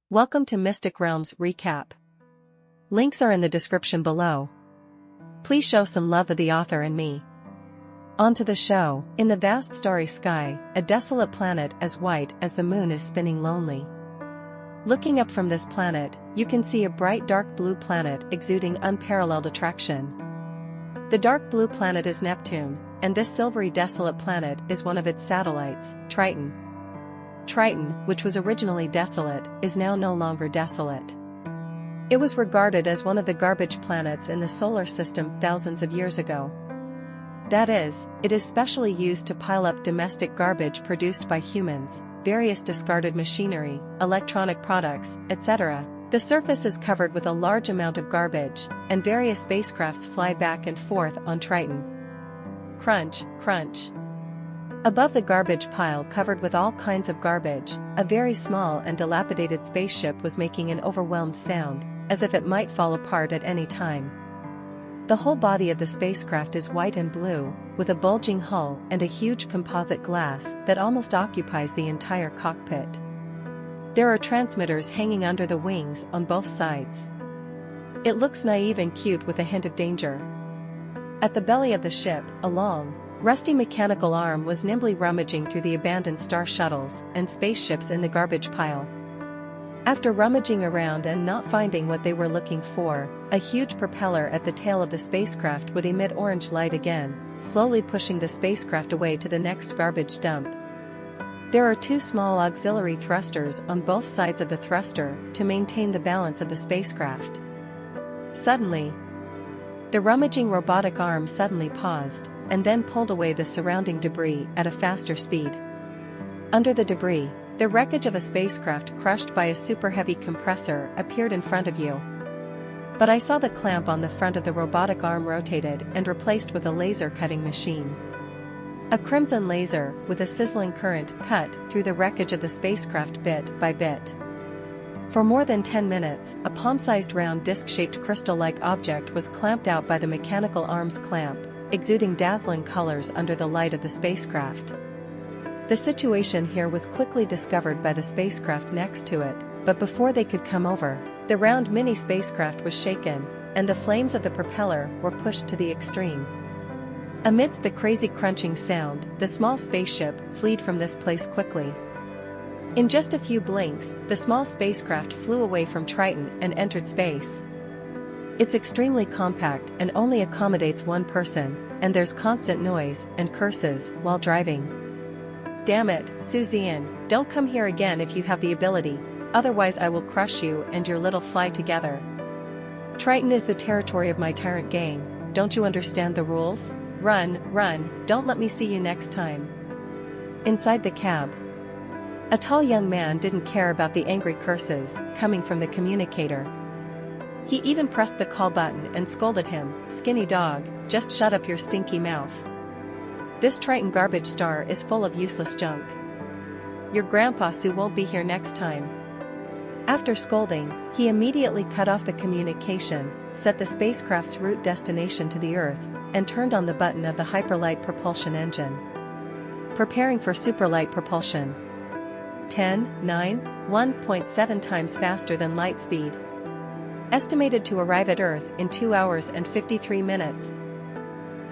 Welcome to Mystic Realms Recap. Links are in the description below. Please show some love of the author and me. On to the show. In the vast starry sky, a desolate planet as white as the moon is spinning lonely. Looking up from this planet, you can see a bright dark blue planet exuding unparalleled attraction. The dark blue planet is Neptune, and this silvery desolate planet is one of its satellites, Triton. Triton, which was originally desolate, is now no longer desolate. It was regarded as one of the garbage planets in the solar system thousands of years ago. That is, it is specially used to pile up domestic garbage produced by humans, various discarded machinery, electronic products, etc. The surface is covered with a large amount of garbage, and various spacecrafts fly back and forth on Triton. Crunch, crunch. Above the garbage pile covered with all kinds of garbage, a very small and dilapidated spaceship was making an overwhelmed sound, as if it might fall apart at any time. The whole body of the spacecraft is white and blue, with a bulging hull and a huge composite glass that almost occupies the entire cockpit. There are transmitters hanging under the wings on both sides. It looks naive and cute with a hint of danger. At the belly of the ship, a long, rusty mechanical arm was nimbly rummaging through the abandoned star shuttles and spaceships in the garbage pile. After rummaging around and not finding what they were looking for, a huge propeller at the tail of the spacecraft would emit orange light again, slowly pushing the spacecraft away to the next garbage dump. There are two small auxiliary thrusters on both sides of the thruster to maintain the balance of the spacecraft. Suddenly, the rummaging robotic arm suddenly paused, and then pulled away the surrounding debris at a faster speed. Under the debris, the wreckage of a spacecraft crushed by a super heavy compressor appeared in front of you. But I saw the clamp on the front of the robotic arm rotated and replaced with a laser cutting machine. A crimson laser, with a sizzling current, cut through the wreckage of the spacecraft bit by bit. For more than 10 minutes, a palm-sized round disc-shaped crystal-like object was clamped out by the mechanical arm's clamp, exuding dazzling colors under the light of the spacecraft. The situation here was quickly discovered by the spacecraft next to it, but before they could come over, the round mini spacecraft was shaken, and the flames of the propeller were pushed to the extreme. Amidst the crazy crunching sound, the small spaceship fled from this place quickly. In just a few blinks, the small spacecraft flew away from Triton and entered space. It's extremely compact and only accommodates one person, and there's constant noise and curses while driving. Damn it, Zian, don't come here again if you have the ability, otherwise I will crush you and your little fly together. Triton is the territory of my tyrant gang, don't you understand the rules? Run, run, don't let me see you next time. Inside the cab, a tall young man didn't care about the angry curses coming from the communicator. He even pressed the call button and scolded him, "Skinny dog, just shut up your stinky mouth. This Triton garbage star is full of useless junk. Your grandpa Sue won't be here next time." After scolding, he immediately cut off the communication, set the spacecraft's route destination to the Earth, and turned on the button of the hyperlight propulsion engine. Preparing for superlight propulsion. 10, 9, 1.7 times faster than light speed. Estimated to arrive at Earth in 2 hours and 53 minutes.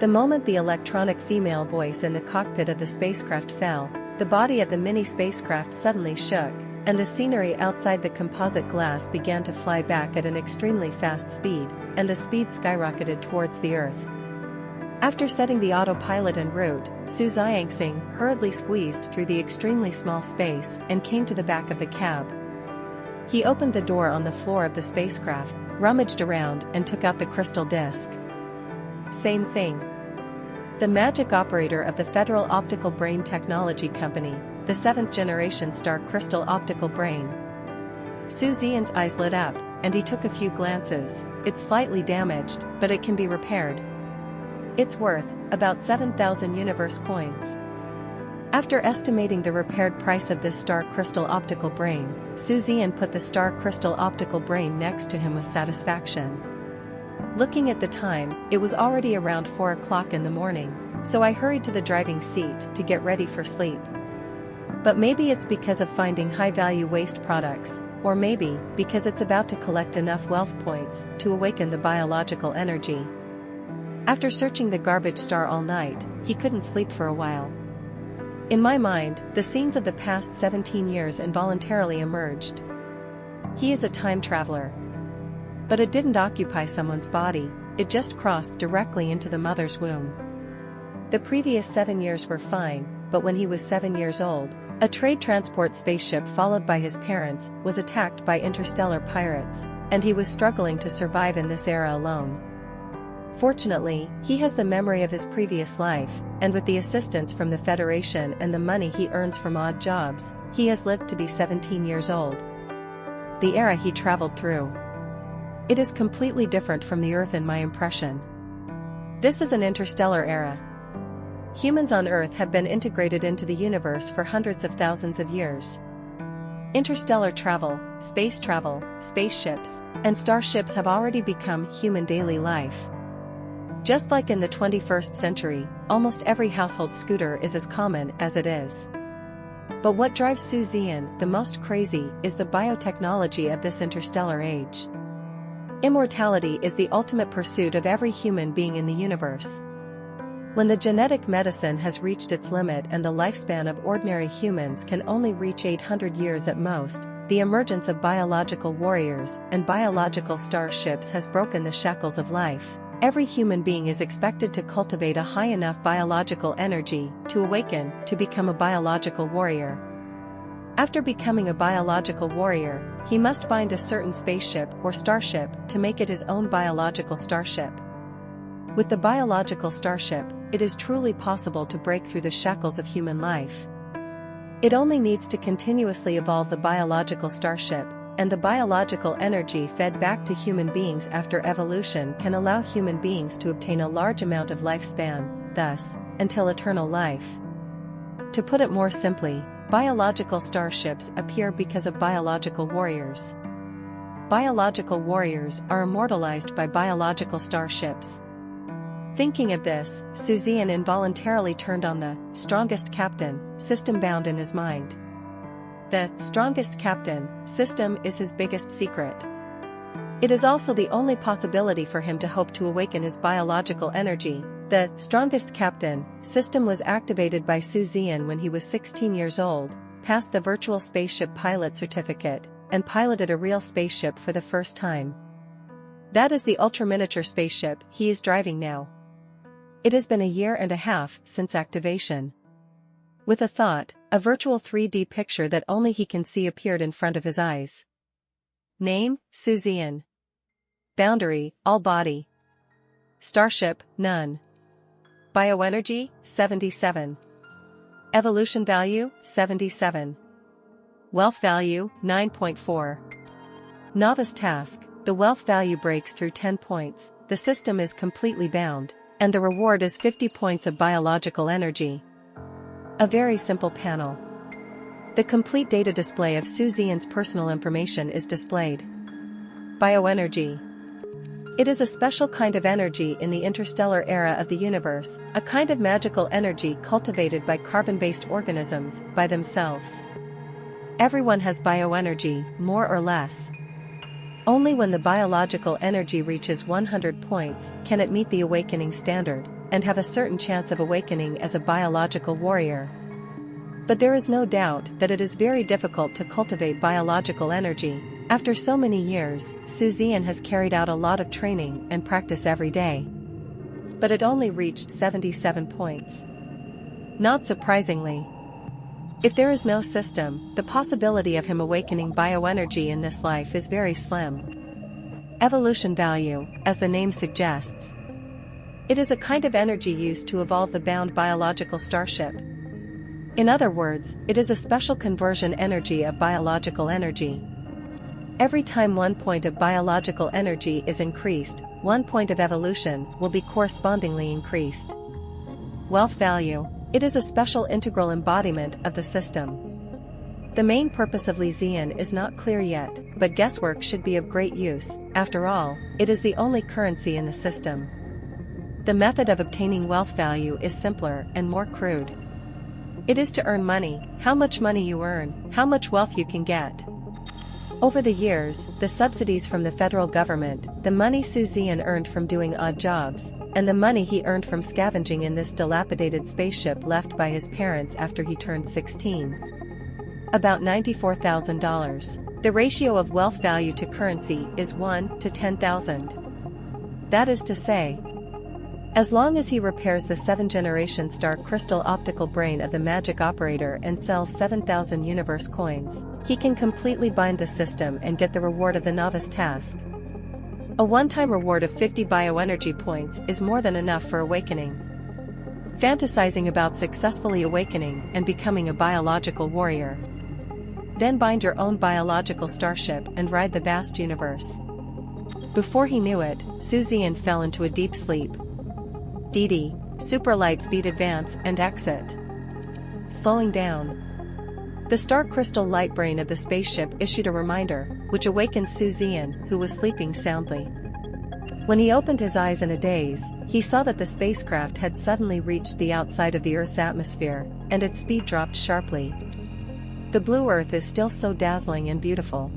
The moment the electronic female voice in the cockpit of the spacecraft fell, the body of the mini spacecraft suddenly shook, and the scenery outside the composite glass began to fly back at an extremely fast speed, and the speed skyrocketed towards the Earth. After setting the autopilot en route, Zian hurriedly squeezed through the extremely small space and came to the back of the cab. He opened the door on the floor of the spacecraft, rummaged around and took out the crystal disc. Same thing. The magic operator of the Federal Optical Brain Technology Company, the 7th generation star crystal optical brain. Zian's eyes lit up, and he took a few glances. It's slightly damaged, but it can be repaired. It's worth about 7,000 universe coins. After estimating the repaired price of this star crystal optical brain, Zian put the star crystal optical brain next to him with satisfaction. Looking at the time, it was already around 4 o'clock in the morning, so I hurried to the driving seat to get ready for sleep. But maybe it's because of finding high-value waste products, Or maybe, because it's about to collect enough wealth points to awaken the biological energy. After searching the garbage star all night, he couldn't sleep for a while. In my mind, the scenes of the past 17 years involuntarily emerged. He is a time traveler. But it didn't occupy someone's body, it just crossed directly into the mother's womb. The previous 7 years were fine, but when he was 7 years old, a trade transport spaceship followed by his parents was attacked by interstellar pirates, and he was struggling to survive in this era alone. Fortunately, he has the memory of his previous life, and with the assistance from the Federation and the money he earns from odd jobs, he has lived to be 17 years old. The era he traveled through. It is completely different from the Earth in my impression. This is an interstellar era. Humans on Earth have been integrated into the universe for hundreds of thousands of years. Interstellar travel, spaceships, and starships have already become human daily life. Just like in the 21st century, almost every household scooter is as common as it is. But what drives Zian the most crazy is the biotechnology of this interstellar age. Immortality is the ultimate pursuit of every human being in the universe. When the genetic medicine has reached its limit and the lifespan of ordinary humans can only reach 800 years at most, the emergence of biological warriors and biological starships has broken the shackles of life. Every human being is expected to cultivate a high enough biological energy to awaken to become a biological warrior. After becoming a biological warrior, he must find a certain spaceship or starship to make it his own biological starship. With the biological starship, it is truly possible to break through the shackles of human life. It only needs to continuously evolve the biological starship, and the biological energy fed back to human beings after evolution can allow human beings to obtain a large amount of lifespan, thus, until eternal life. To put it more simply, biological starships appear because of biological warriors. Biological warriors are immortalized by biological starships. Thinking of this, Zian involuntarily turned on the strongest captain system bound in his mind. The strongest captain system is his biggest secret. It is also the only possibility for him to hope to awaken his biological energy. The strongest captain system was activated by Zian when he was 16 years old, passed the virtual spaceship pilot certificate, and piloted a real spaceship for the first time. That is the ultra-miniature spaceship he is driving now. It has been a year and a half since activation. With a thought, a virtual 3D picture that only he can see appeared in front of his eyes. Name, Zian. Boundary, all body. Starship, none. Bioenergy, 77. Evolution value, 77. Wealth value, 9.4. Novice task, the wealth value breaks through 10 points, the system is completely bound, and the reward is 50 points of biological energy. A very simple panel. The complete data display of Zian's personal information is displayed. Bioenergy. It is a special kind of energy in the interstellar era of the universe, a kind of magical energy cultivated by carbon-based organisms by themselves. Everyone has bioenergy, more or less. Only when the biological energy reaches 100 points can it meet the awakening standard, and have a certain chance of awakening as a biological warrior. But there is no doubt that it is very difficult to cultivate biological energy. After so many years, Zian has carried out a lot of training and practice every day. But it only reached 77 points. Not surprisingly. If there is no system, the possibility of him awakening bioenergy in this life is very slim. Evolution value, as the name suggests. It is a kind of energy used to evolve the bound biological starship. In other words, it is a special conversion energy of biological energy. Every time 1 point of biological energy is increased, 1 point of evolution will be correspondingly increased. Wealth value. It is a special integral embodiment of the system. The main purpose of Zian is not clear yet, but guesswork should be of great use. After all, it is the only currency in the system. The method of obtaining wealth value is simpler and more crude. It is to earn money, how much money you earn, how much wealth you can get. Over the years, the subsidies from the federal government, the money Zian earned from doing odd jobs, and the money he earned from scavenging in this dilapidated spaceship left by his parents after he turned 16. About $94,000. The ratio of wealth value to currency is 1 to 10,000. That is to say, as long as he repairs the 7th-generation star crystal optical brain of the magic operator and sells 7,000 universe coins, he can completely bind the system and get the reward of the novice task. A one-time reward of 50 bioenergy points is more than enough for awakening. Fantasizing about successfully awakening and becoming a biological warrior. Then bind your own biological starship and ride the vast universe. Before he knew it, Zian fell into a deep sleep. DD, super light speed advance and exit. Slowing down. The star crystal light brain of the spaceship issued a reminder, which awakened Zian, who was sleeping soundly. When he opened his eyes in a daze, he saw that the spacecraft had suddenly reached the outside of the Earth's atmosphere, and its speed dropped sharply. The blue Earth is still so dazzling and beautiful.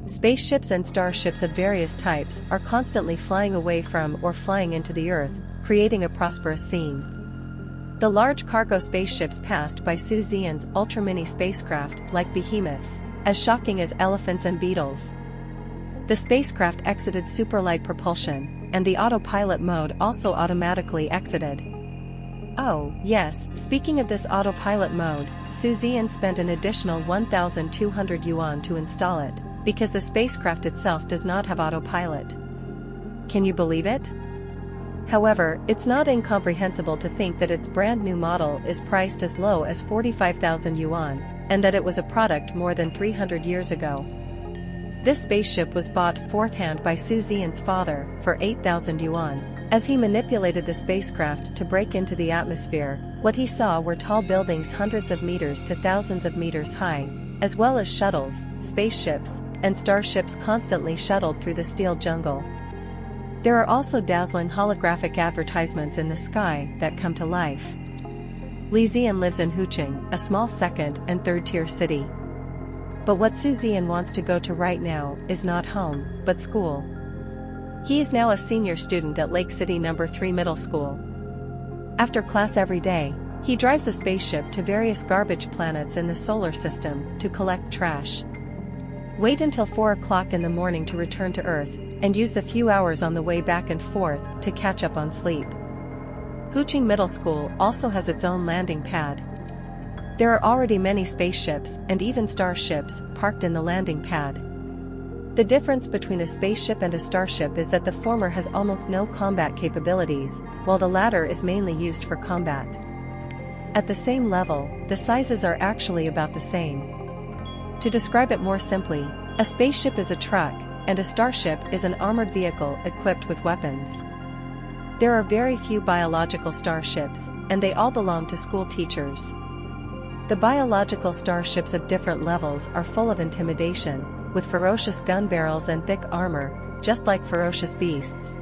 Spaceships and starships of various types are constantly flying away from or flying into the Earth, creating a prosperous scene. The large cargo spaceships passed by Zian's ultra-mini spacecraft like behemoths, as shocking as elephants and beetles. The spacecraft exited superlight propulsion, and the autopilot mode also automatically exited. Oh, yes, speaking of this autopilot mode, Zian spent an additional 1,200 yuan to install it, because the spacecraft itself does not have autopilot. Can you believe it? However, it's not incomprehensible to think that its brand new model is priced as low as 45,000 yuan, and that it was a product more than 300 years ago. This spaceship was bought fourth-hand by Zian's father for 8,000 yuan. As he manipulated the spacecraft to break into the atmosphere, what he saw were tall buildings hundreds of meters to thousands of meters high, as well as shuttles, spaceships, and starships constantly shuttled through the steel jungle. There are also dazzling holographic advertisements in the sky that come to life. Zian lives in Huqing, a small second- and third-tier city. But what Zian wants to go to right now is not home, but school. He is now a senior student at Lake City No. 3 Middle School. After class every day, he drives a spaceship to various garbage planets in the solar system to collect trash. Wait until 4 o'clock in the morning to return to Earth, and use the few hours on the way back and forth to catch up on sleep. Huqing Middle School also has its own landing pad. There are already many spaceships and even starships parked in the landing pad. The difference between a spaceship and a starship is that the former has almost no combat capabilities, while the latter is mainly used for combat. At the same level, the sizes are actually about the same. To describe it more simply, a spaceship is a truck, and a starship is an armored vehicle equipped with weapons. There are very few biological starships, and they all belong to school teachers. The biological starships of different levels are full of intimidation, with ferocious gun barrels and thick armor, just like ferocious beasts.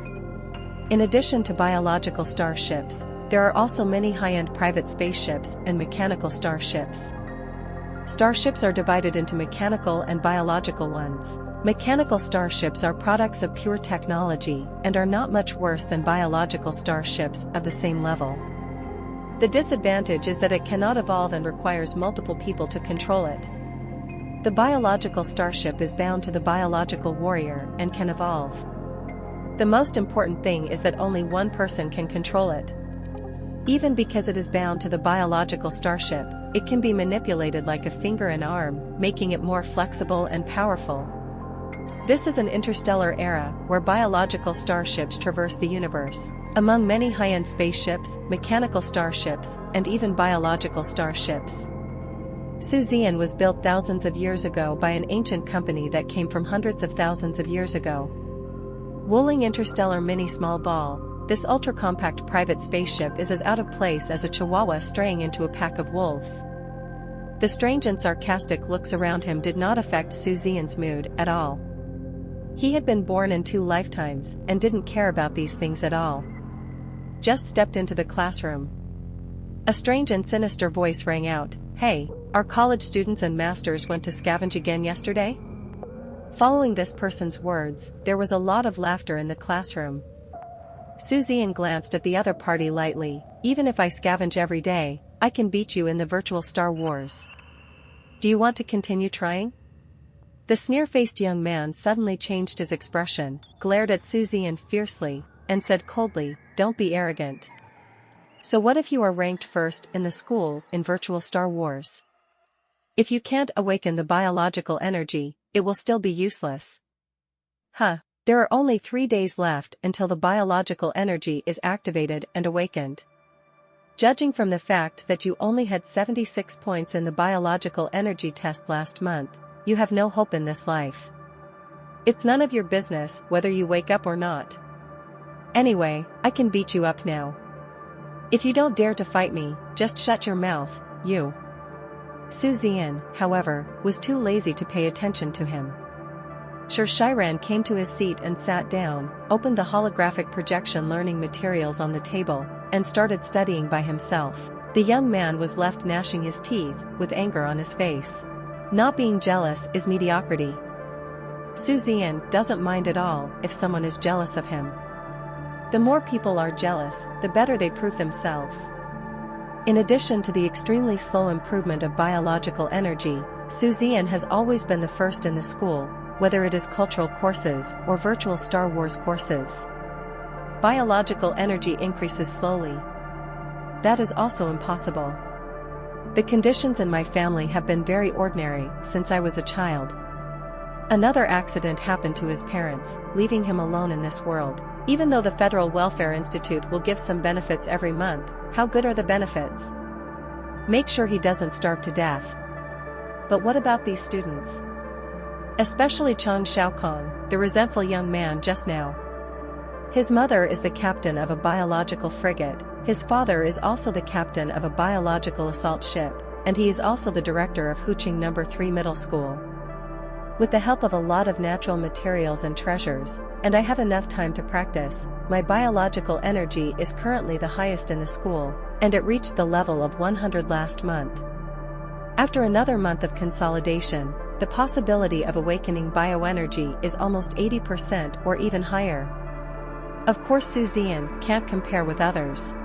In addition to biological starships, there are also many high-end private spaceships and mechanical starships. Starships are divided into mechanical and biological ones. Mechanical starships are products of pure technology and are not much worse than biological starships of the same level. The disadvantage is that it cannot evolve and requires multiple people to control it. The biological starship is bound to the biological warrior and can evolve. The most important thing is that only one person can control it. Even because it is bound to the biological starship, it can be manipulated like a finger and arm, making it more flexible and powerful. This is an interstellar era where biological starships traverse the universe. Among many high-end spaceships, mechanical starships, and even biological starships. Zian was built thousands of years ago by an ancient company that came from hundreds of thousands of years ago. Wuling Interstellar Mini Small Ball, this ultra-compact private spaceship is as out of place as a chihuahua straying into a pack of wolves. The strange and sarcastic looks around him did not affect Zian's mood at all. He had been born in 2 lifetimes and didn't care about these things at all. Just stepped into the classroom. A strange and sinister voice rang out, "Hey, our college students and masters went to scavenge again yesterday?" Following this person's words, there was a lot of laughter in the classroom. Zian glanced at the other party lightly. Even if I scavenge every day, I can beat you in the virtual Star Wars. Do you want to continue trying? The sneer-faced young man suddenly changed his expression, glared at Zian fiercely, and said coldly, "Don't be arrogant. So what if you are ranked first in the school in virtual Star Wars? If you can't awaken the biological energy, it will still be useless." Huh. There are only 3 days left until the biological energy is activated and awakened. Judging from the fact that you only had 76 points in the biological energy test last month, you have no hope in this life. It's none of your business whether you wake up or not. Anyway, I can beat you up now. If you don't dare to fight me, just shut your mouth, you. Zian, however, was too lazy to pay attention to him. Shiran came to his seat and sat down, opened the holographic projection learning materials on the table, and started studying by himself. The young man was left gnashing his teeth, with anger on his face. Not being jealous is mediocrity. Zian doesn't mind at all if someone is jealous of him. The more people are jealous, the better they prove themselves. In addition to the extremely slow improvement of biological energy, Zian has always been the first in the school, whether it is cultural courses or virtual Star Wars courses. Biological energy increases slowly. That is also impossible. The conditions in my family have been very ordinary since I was a child. Another accident happened to his parents, leaving him alone in this world. Even though the Federal Welfare Institute will give some benefits every month, how good are the benefits? Make sure he doesn't starve to death. But what about these students? Especially Chang Xiaokong, the resentful young man just now. His mother is the captain of a biological frigate, his father is also the captain of a biological assault ship, and he is also the director of Huqing No. 3 Middle School. With the help of a lot of natural materials and treasures, and I have enough time to practice, my biological energy is currently the highest in the school, and it reached the level of 100 last month. After another month of consolidation, the possibility of awakening bioenergy is almost 80% or even higher. Of course Zian can't compare with others.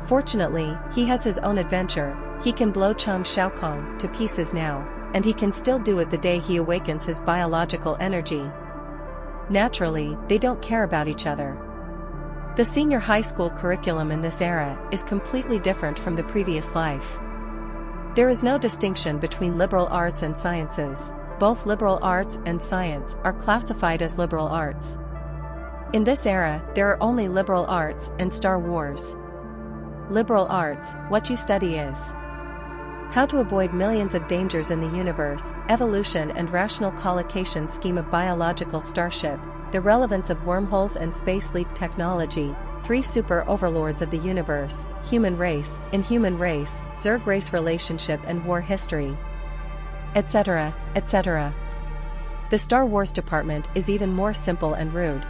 Fortunately, he has his own adventure, he can blow Chang Xiaokong to pieces now, and he can still do it the day he awakens his biological energy. Naturally, they don't care about each other. The senior high school curriculum in this era is completely different from the previous life. There is no distinction between liberal arts and sciences. Both liberal arts and science are classified as liberal arts. In this era, there are only liberal arts and Star Wars. Liberal arts, what you study is how to avoid millions of dangers in the universe, evolution and rational collocation scheme of biological starship, the relevance of wormholes and space leap technology, 3 super overlords of the universe, human race, inhuman race, Zerg race relationship and war history, etc., etc. The Star Wars department is even more simple and rude.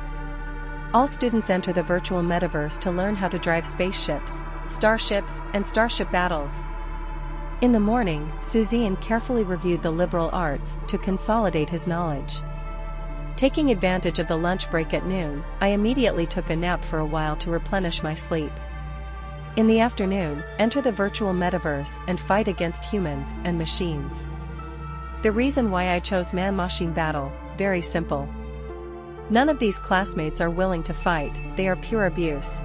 All students enter the virtual metaverse to learn how to drive spaceships, starships, and starship battles. In the morning, Zian carefully reviewed the liberal arts to consolidate his knowledge. Taking advantage of the lunch break at noon, I immediately took a nap for a while to replenish my sleep. In the afternoon, enter the virtual metaverse and fight against humans and machines. The reason why I chose man-machine battle, very simple. None of these classmates are willing to fight, they are pure abuse.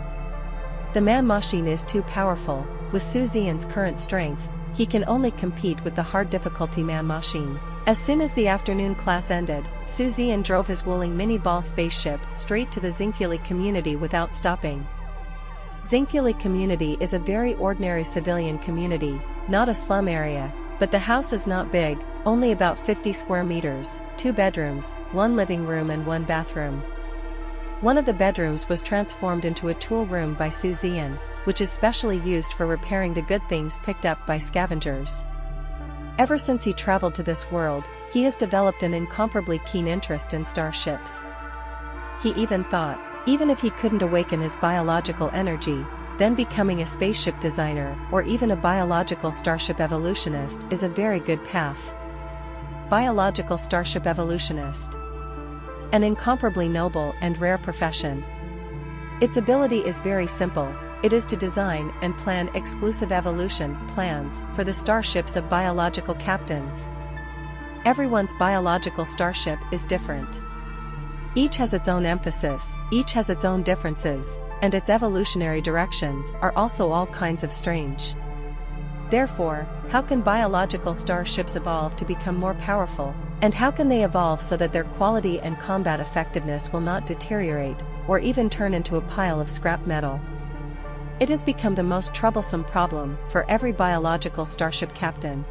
The man-machine is too powerful, with Zian's current strength, he can only compete with the hard difficulty man-machine. As soon as the afternoon class ended, Zian drove his Wuling mini-ball spaceship straight to the Zingfuli community without stopping. Zingfuli community is a very ordinary civilian community, not a slum area, but the house is not big, only about 50 square meters, 2 bedrooms, 1 living room and 1 bathroom. One of the bedrooms was transformed into a tool room by Zian, which is specially used for repairing the good things picked up by scavengers. Ever since he traveled to this world, he has developed an incomparably keen interest in starships. He even thought, even if he couldn't awaken his biological energy, then becoming a spaceship designer or even a biological starship evolutionist is a very good path. biological starship evolutionist. An incomparably noble and rare profession. Its ability is very simple. It is to design and plan exclusive evolution plans for the starships of biological captains. Everyone's biological starship is different. Each has its own emphasis, each has its own differences, and its evolutionary directions are also all kinds of strange. Therefore, how can biological starships evolve to become more powerful, and how can they evolve so that their quality and combat effectiveness will not deteriorate, or even turn into a pile of scrap metal? It has become the most troublesome problem for every biological starship captain.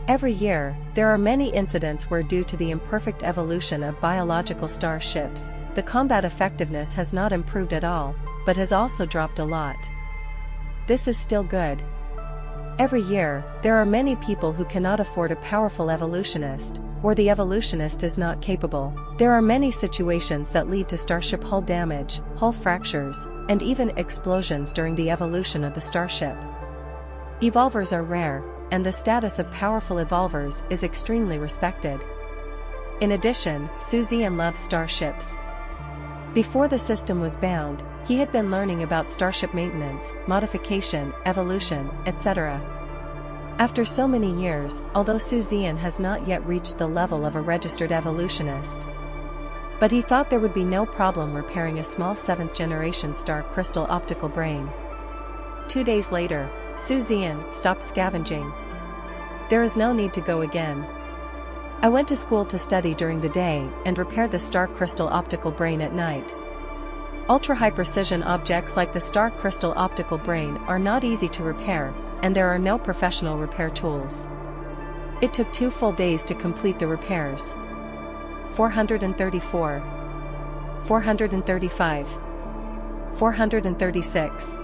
Every year, there are many incidents where due to the imperfect evolution of biological starships, the combat effectiveness has not improved at all, but has also dropped a lot. This is still good. Every year, there are many people who cannot afford a powerful evolutionist, or the evolutionist is not capable. There are many situations that lead to starship hull damage, hull fractures, and even explosions during the evolution of the starship. Evolvers are rare, and the status of powerful evolvers is extremely respected. In addition, Zian loves starships. Before the system was bound, he had been learning about starship maintenance, modification, evolution, etc. After so many years, although Zian has not yet reached the level of a registered evolutionist, but he thought there would be no problem repairing a small 7th-generation star crystal optical brain. 2 days later, Zian stopped scavenging. There is no need to go again. I went to school to study during the day and repair the star crystal optical brain at night. Ultra-high precision objects like the star crystal optical brain are not easy to repair, and there are no professional repair tools. It took 2 full days to complete the repairs. 434. 435. 436.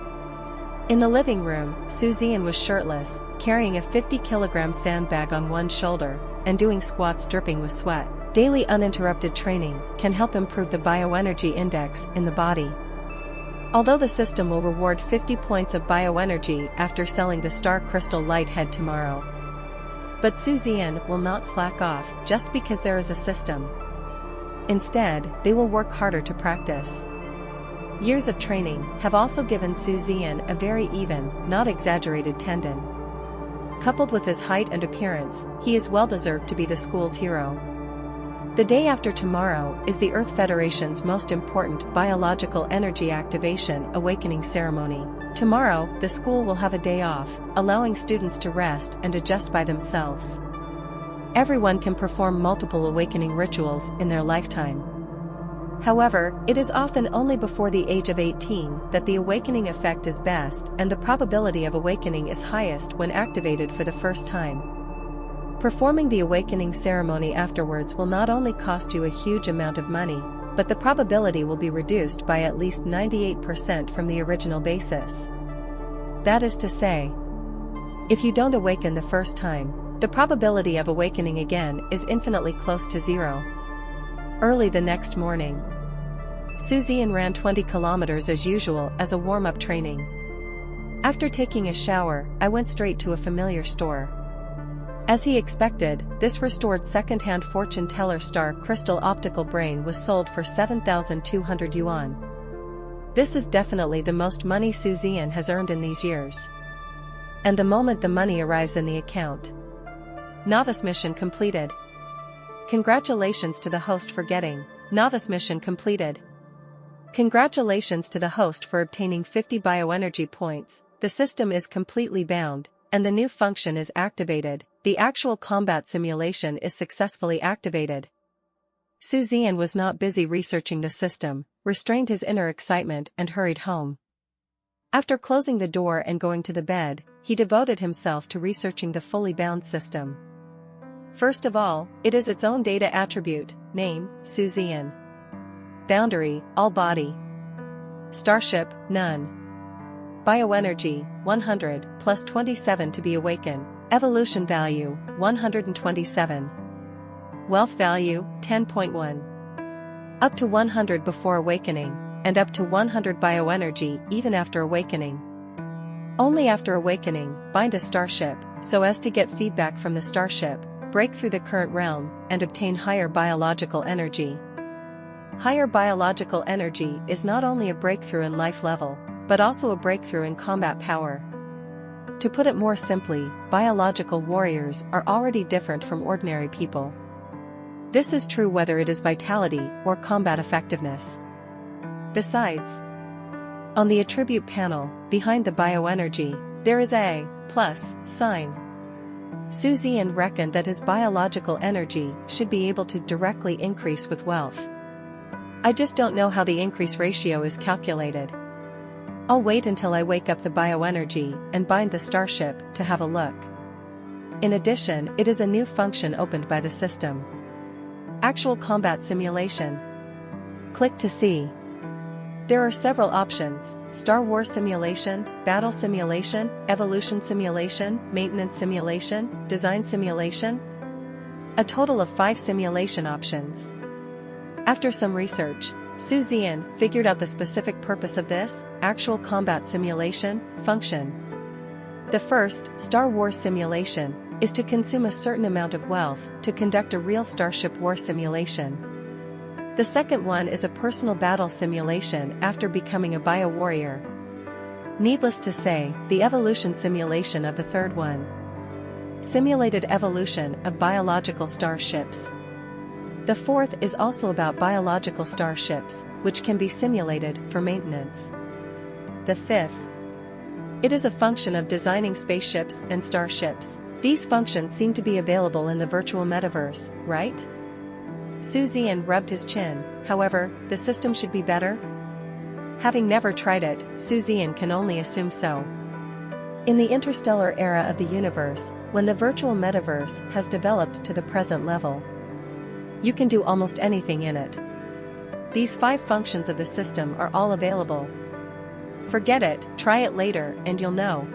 In the living room, Zian was shirtless, carrying a 50-kilogram sandbag on one shoulder, and doing squats dripping with sweat. Daily uninterrupted training can help improve the bioenergy index in the body. Although the system will reward 50 points of bioenergy after selling the star crystal light head tomorrow. But Zian will not slack off just because there is a system. Instead, they will work harder to practice. Years of training have also given Zian a very even, not exaggerated tendon. Coupled with his height and appearance, he is well deserved to be the school's hero. The day after tomorrow is the Earth Federation's most important biological energy activation awakening ceremony. Tomorrow, the school will have a day off, allowing students to rest and adjust by themselves. Everyone can perform multiple awakening rituals in their lifetime. However, it is often only before the age of 18 that the awakening effect is best and the probability of awakening is highest when activated for the first time. Performing the awakening ceremony afterwards will not only cost you a huge amount of money, but the probability will be reduced by at least 98% from the original basis. That is to say, if you don't awaken the first time, the probability of awakening again is infinitely close to 0. Early the next morning, Zian ran 20 kilometers as usual as a warm-up training. After taking a shower, I went straight to a familiar store. As he expected, this restored second-hand fortune teller star crystal optical brain was sold for 7,200 yuan. This is definitely the most money Zian has earned in these years. And the moment the money arrives in the account. Novice mission completed. Congratulations to the host for getting novice mission completed. Congratulations to the host for obtaining 50 bioenergy points. The system is completely bound, and the new function is activated. The actual combat simulation is successfully activated. Zian was not busy researching the system, restrained his inner excitement and hurried home. After closing the door and going to the bed, he devoted himself to researching the fully bound system. First of all, it is its own data attribute, name, Zian. Boundary, all body. Starship, none. Bioenergy, 100, plus 27 to be awakened. Evolution value, 127. Wealth value, 10.1. Up to 100 before awakening, and up to 100 bioenergy even after awakening. Only after awakening, bind a starship, so as to get feedback from the starship. break through the current realm, and obtain higher biological energy. Higher biological energy is not only a breakthrough in life level, but also a breakthrough in combat power. To put it more simply, biological warriors are already different from ordinary people. This is true whether it is vitality or combat effectiveness. Besides, on the attribute panel, behind the bioenergy, there is a plus sign. Zian reckoned that his biological energy should be able to directly increase with wealth. I just don't know how the increase ratio is calculated. I'll wait until I wake up the bioenergy and bind the starship to have a look. In addition, it is a new function opened by the system. Actual combat simulation. Click to see. There are several options: Star Wars simulation, battle simulation, evolution simulation, maintenance simulation, design simulation. A total of 5 simulation options. After some research, Zian figured out the specific purpose of this actual combat simulation function. The first, Star Wars simulation, is to consume a certain amount of wealth to conduct a real starship war simulation. The second one is a personal battle simulation after becoming a bio-warrior. Needless to say, the evolution simulation of the third one. Simulated evolution of biological starships. The fourth is also about biological starships, which can be simulated for maintenance. The fifth. It is a function of designing spaceships and starships. These functions seem to be available in the virtual metaverse, right? Zian rubbed his chin. However, the system should be better? Having never tried it, Zian can only assume so. In the interstellar era of the universe, when the virtual metaverse has developed to the present level, you can do almost anything in it. These 5 functions of the system are all available. Forget it, try it later, and you'll know.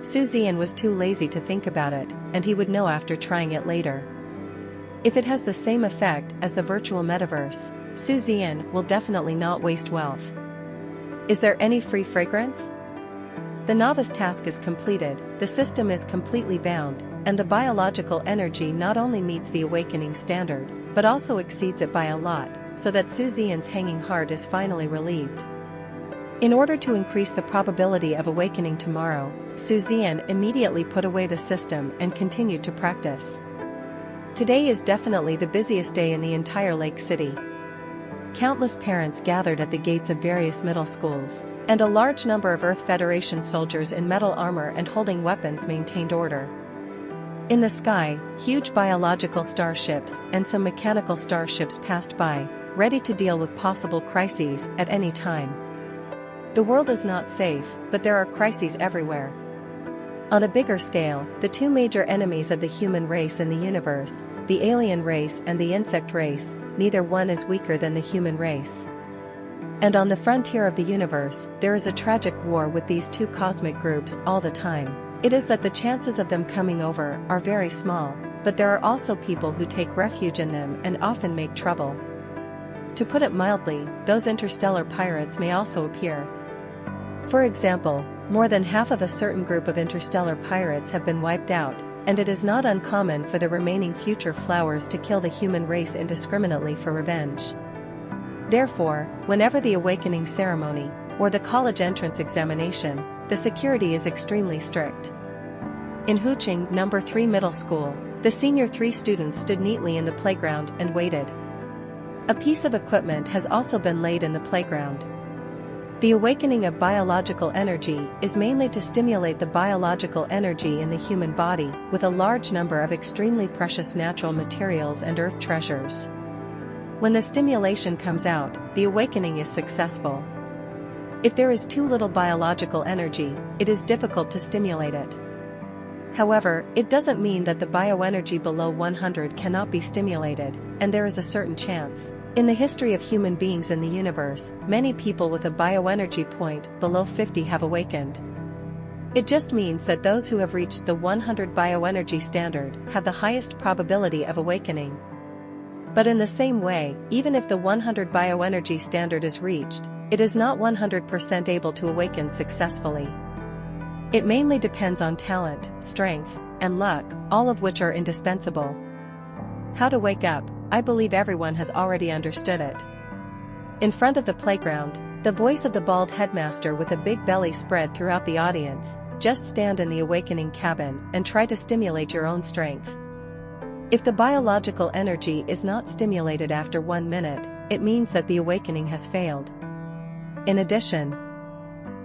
Zian was too lazy to think about it, and he would know after trying it later. If it has the same effect as the virtual metaverse, Zian will definitely not waste wealth. Is there any free fragrance? The novice task is completed, the system is completely bound, and the biological energy not only meets the awakening standard, but also exceeds it by a lot, so that Zian's hanging heart is finally relieved. In order to increase the probability of awakening tomorrow, Zian immediately put away the system and continued to practice. Today is definitely the busiest day in the entire Lake City. Countless parents gathered at the gates of various middle schools, and a large number of Earth Federation soldiers in metal armor and holding weapons maintained order. In the sky, huge biological starships and some mechanical starships passed by, ready to deal with possible crises at any time. The world is not safe, but there are crises everywhere. On a bigger scale, the 2 major enemies of the human race in the universe, the alien race and the insect race, neither one is weaker than the human race. And on the frontier of the universe, there is a tragic war with these 2 cosmic groups all the time. It is that the chances of them coming over are very small, but there are also people who take refuge in them and often make trouble. To put it mildly, those interstellar pirates may also appear. For example, more than half of a certain group of interstellar pirates have been wiped out, and it is not uncommon for the remaining future flowers to kill the human race indiscriminately for revenge. Therefore, whenever the awakening ceremony, or the college entrance examination, the security is extremely strict. In Huching No. 3 Middle School, the senior 3 students stood neatly in the playground and waited. A piece of equipment has also been laid in the playground. The awakening of biological energy is mainly to stimulate the biological energy in the human body with a large number of extremely precious natural materials and earth treasures. When the stimulation comes out, the awakening is successful. If there is too little biological energy, it is difficult to stimulate it. However, it doesn't mean that the bioenergy below 100 cannot be stimulated, and there is a certain chance. In the history of human beings in the universe, many people with a bioenergy point below 50 have awakened. It just means that those who have reached the 100 bioenergy standard have the highest probability of awakening. But in the same way, even if the 100 bioenergy standard is reached, it is not 100% able to awaken successfully. It mainly depends on talent, strength, and luck, all of which are indispensable. How to wake up, I believe everyone has already understood it. In front of the playground, the voice of the bald headmaster with a big belly spread throughout the audience, just stand in the awakening cabin and try to stimulate your own strength. If the biological energy is not stimulated after 1 minute, it means that the awakening has failed. In addition,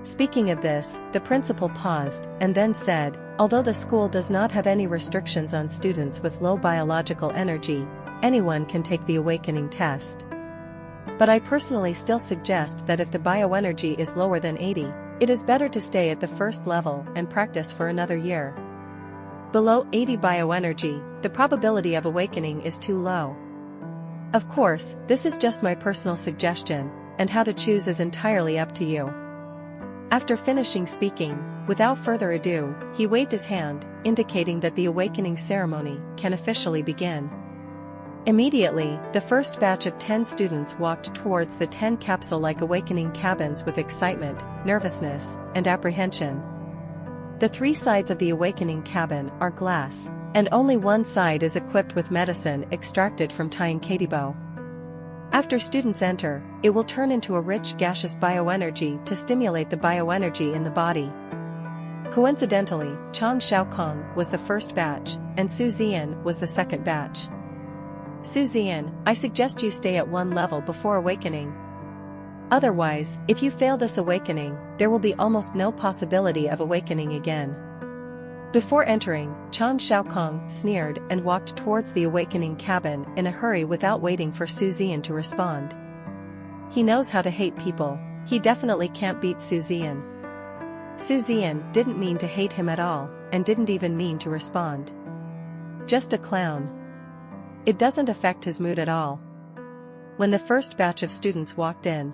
speaking of this, the principal paused and then said, although the school does not have any restrictions on students with low biological energy, anyone can take the awakening test. But I personally still suggest that if the bioenergy is lower than 80, it is better to stay at the first level and practice for another year. Below 80 bioenergy, the probability of awakening is too low. Of course, this is just my personal suggestion, and how to choose is entirely up to you. After finishing speaking, without further ado, he waved his hand, indicating that the awakening ceremony can officially begin. Immediately, the first batch of 10 students walked towards the 10 capsule-like awakening cabins with excitement, nervousness, and apprehension. The 3 sides of the awakening cabin are glass, and only one side is equipped with medicine extracted from Tainkatibo. After students enter, it will turn into a rich gaseous bioenergy to stimulate the bioenergy in the body. Coincidentally, Chang Xiaokong was the first batch, and Su Zian was the second batch. Su Zian, I suggest you stay at 1 level before awakening. Otherwise, if you fail this awakening, there will be almost no possibility of awakening again. Before entering, Chang Xiaokong sneered and walked towards the awakening cabin in a hurry without waiting for Su Zian to respond. He knows how to hate people, he definitely can't beat Su Zian. Su Zian didn't mean to hate him at all, and didn't even mean to respond. Just a clown. It doesn't affect his mood at all. When the first batch of students walked in,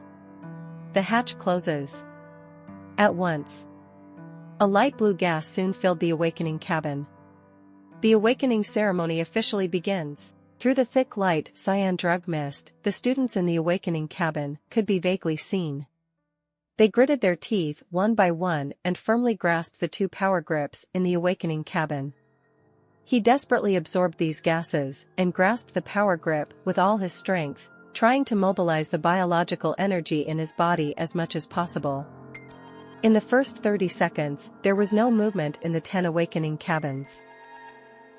the hatch closes. At once, a light blue gas soon filled the awakening cabin. The awakening ceremony officially begins. Through the thick light cyan drug mist, the students in the awakening cabin could be vaguely seen. They gritted their teeth one by one and firmly grasped the 2 power grips in the awakening cabin. He desperately absorbed these gases and grasped the power grip with all his strength, trying to mobilize the biological energy in his body as much as possible. In the first 30 seconds, there was no movement in the 10 awakening cabins.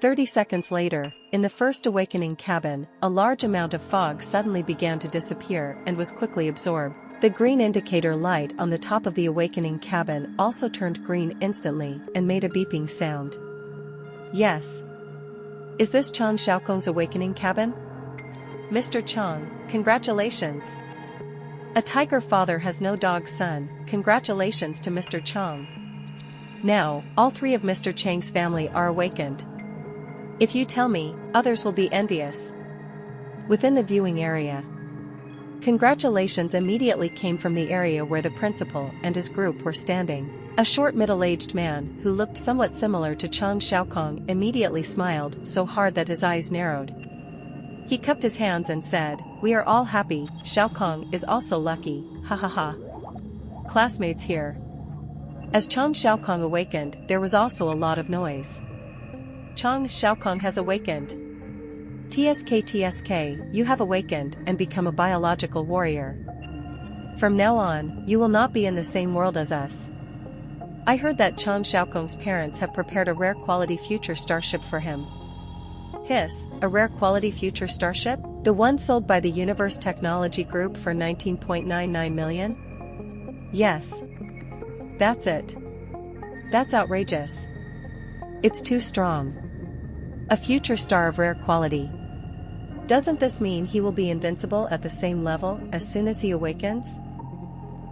30 seconds later, in the first awakening cabin, a large amount of fog suddenly began to disappear and was quickly absorbed. The green indicator light on the top of the awakening cabin also turned green instantly and made a beeping sound. Yes. Is this Chang Xiaokong's awakening cabin? Mr. Chang, congratulations. A tiger father has no dog son, congratulations to Mr. Chang. Now, all 3 of Mr. Chang's family are awakened. If you tell me, others will be envious. Within the viewing area, congratulations immediately came from the area where the principal and his group were standing. A short middle-aged man who looked somewhat similar to Chang Xiaokong immediately smiled so hard that his eyes narrowed. He cupped his hands and said, "We are all happy, Xiaokong is also lucky, ha ha ha. Classmates here." As Chang Xiaokong awakened, there was also a lot of noise. Chang Xiaokong has awakened. TSK, you have awakened and become a biological warrior. From now on, you will not be in the same world as us. I heard that Chang Xiaokong's parents have prepared a rare quality future starship for him. Hiss, a rare quality future starship? The one sold by the Universe Technology Group for 19.99 million? Yes. That's it. That's outrageous. It's too strong. A future star of rare quality. Doesn't this mean he will be invincible at the same level as soon as he awakens?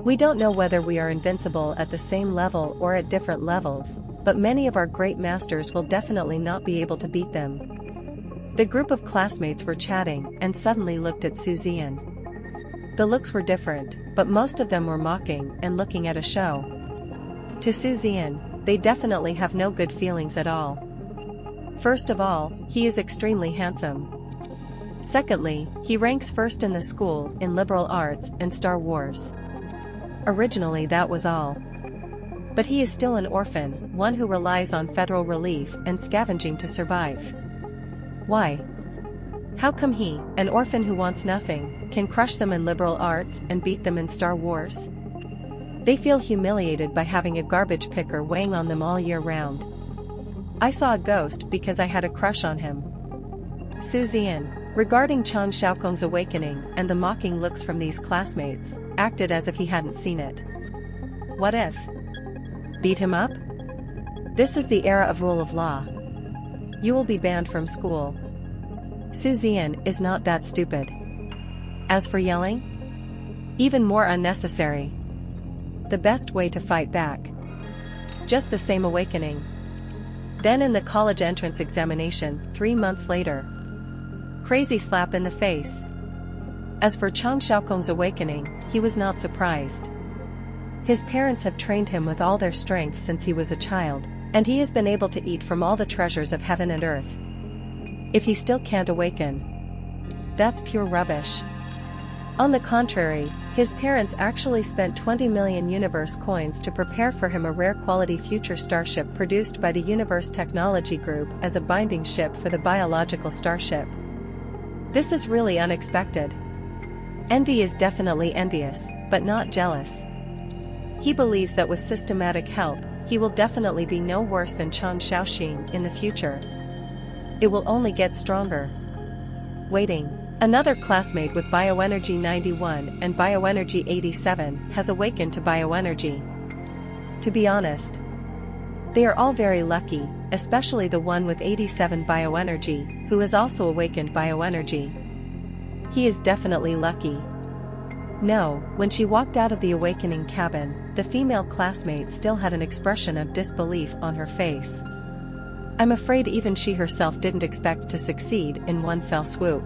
We don't know whether we are invincible at the same level or at different levels, but many of our great masters will definitely not be able to beat them. The group of classmates were chatting and suddenly looked at Su Zian. The looks were different, but most of them were mocking and looking at a show. To Su Zian, they definitely have no good feelings at all. First of all, he is extremely handsome. Secondly, he ranks first in the school in liberal arts and Star Wars. Originally that was all. But he is still an orphan, one who relies on federal relief and scavenging to survive. Why? How come he, an orphan who wants nothing, can crush them in liberal arts and beat them in Star Wars? They feel humiliated by having a garbage picker weighing on them all year round. I saw a ghost because I had a crush on him. Zian, regarding Chang Xiaokong's awakening and the mocking looks from these classmates, acted as if he hadn't seen it. What if? Beat him up? This is the era of rule of law. You will be banned from school. Zian is not that stupid. As for yelling? Even more unnecessary. The best way to fight back. Just the same awakening. Then in the college entrance examination, 3 months later. Crazy slap in the face. As for Chang Xiaokong's awakening, he was not surprised. His parents have trained him with all their strength since he was a child, and he has been able to eat from all the treasures of heaven and earth. If he still can't awaken, that's pure rubbish. On the contrary, his parents actually spent 20 million universe coins to prepare for him a rare quality future starship produced by the Universe Technology Group as a binding ship for the biological starship. This is really unexpected. Envy is definitely envious, but not jealous. He believes that with systematic help, he will definitely be no worse than Chang Xiaoxing in the future. It will only get stronger. Waiting. Another classmate with bioenergy 91 and bioenergy 87 has awakened to bioenergy. To be honest, they are all very lucky, especially the one with 87 bioenergy, who has also awakened bioenergy. He is definitely lucky. No, when she walked out of the awakening cabin, the female classmate still had an expression of disbelief on her face. I'm afraid even she herself didn't expect to succeed in one fell swoop.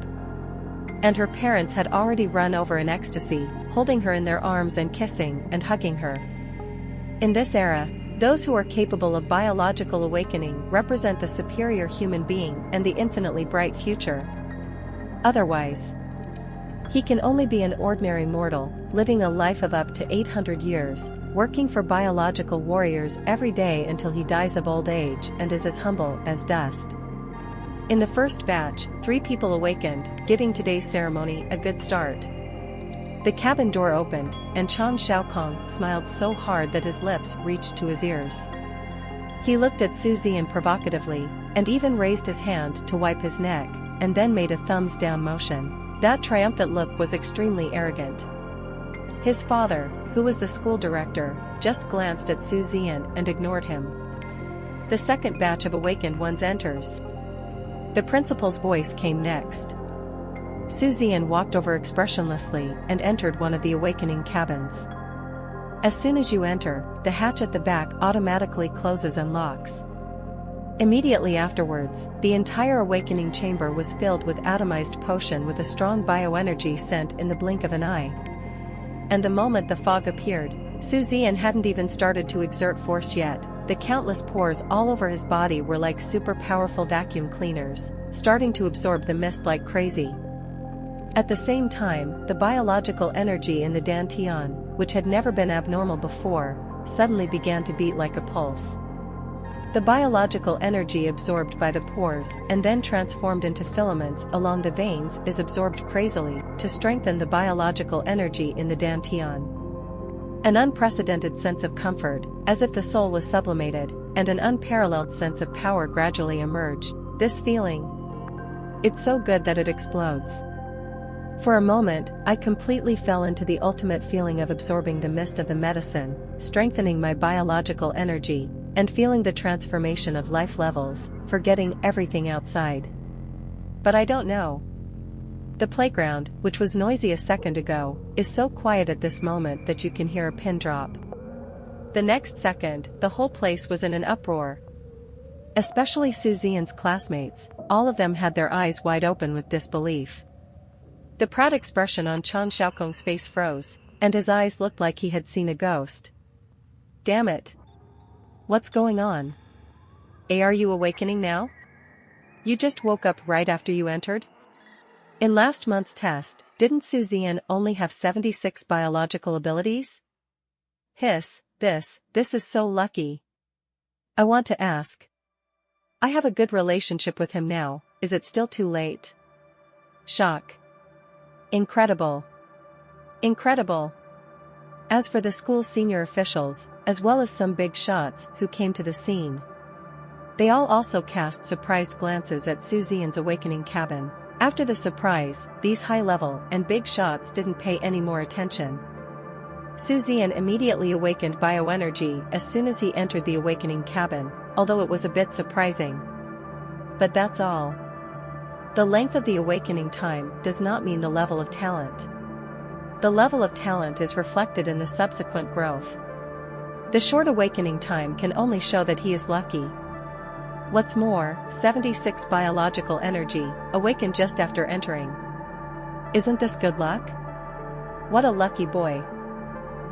And her parents had already run over in ecstasy, holding her in their arms and kissing and hugging her. In this era, those who are capable of biological awakening represent the superior human being and the infinitely bright future. Otherwise, he can only be an ordinary mortal, living a life of up to 800 years, working for biological warriors every day until he dies of old age and is as humble as dust. In the first batch, 3 people awakened, giving today's ceremony a good start. The cabin door opened, and Chang Xiaokong smiled so hard that his lips reached to his ears. He looked at Zian provocatively, and even raised his hand to wipe his neck, and then made a thumbs down motion. That triumphant look was extremely arrogant. His father, who was the school director, just glanced at Zian and ignored him. The second batch of awakened ones enters. The principal's voice came next. Zian walked over expressionlessly and entered one of the awakening cabins. As soon as you enter, the hatch at the back automatically closes and locks. Immediately afterwards, the entire awakening chamber was filled with atomized potion with a strong bioenergy sent in the blink of an eye. And the moment the fog appeared, Zian hadn't even started to exert force yet. The countless pores all over his body were like super powerful vacuum cleaners, starting to absorb the mist like crazy. At the same time, the biological energy in the dantian, which had never been abnormal before, suddenly began to beat like a pulse. The biological energy absorbed by the pores and then transformed into filaments along the veins is absorbed crazily to strengthen the biological energy in the dantian. An unprecedented sense of comfort, as if the soul was sublimated, and an unparalleled sense of power gradually emerged. This feeling, it's so good that it explodes. For a moment, I completely fell into the ultimate feeling of absorbing the mist of the medicine, strengthening my biological energy, and feeling the transformation of life levels, forgetting everything outside. But I don't know. The playground, which was noisy a second ago, is so quiet at this moment that you can hear a pin drop. The next second, the whole place was in an uproar. Especially Zian's classmates, all of them had their eyes wide open with disbelief. The proud expression on Chang Xiaokong's face froze, and his eyes looked like he had seen a ghost. Damn it! What's going on? Are you awakening now? You just woke up right after you entered? In last month's test, didn't Zian only have 76 biological abilities? Hiss, This is so lucky. I want to ask. I have a good relationship with him now, is it still too late? Shock. Incredible. Incredible. As for the school's senior officials, as well as some big shots who came to the scene, they all also cast surprised glances at Zian's awakening cabin. After the surprise, these high-level and big shots didn't pay any more attention. Zian immediately awakened bioenergy as soon as he entered the awakening cabin, although it was a bit surprising. But that's all. The length of the awakening time does not mean the level of talent. The level of talent is reflected in the subsequent growth. The short awakening time can only show that he is lucky. What's more, 76 biological energy awakened just after entering. Isn't this good luck? What a lucky boy.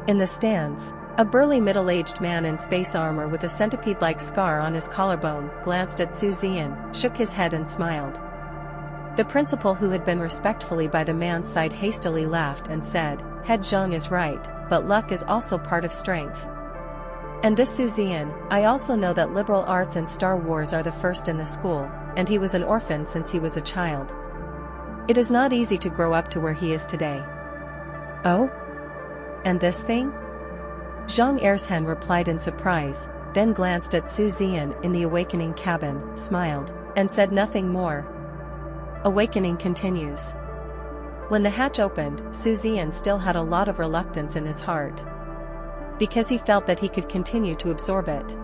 In the stands, a burly middle-aged man in space armor with a centipede-like scar on his collarbone glanced at Zian, shook his head and smiled. The principal, who had been respectfully by the man's side, hastily laughed and said, "Head Zhang is right, but luck is also part of strength. And this Zian, I also know that liberal arts and Star Wars are the first in the school, and he was an orphan since he was a child. It is not easy to grow up to where he is today." "Oh? And this thing?" Zhang Ersheng replied in surprise, then glanced at Zian in the awakening cabin, smiled, and said nothing more. Awakening continues. When the hatch opened, Zian still had a lot of reluctance in his heart, because he felt that he could continue to absorb it.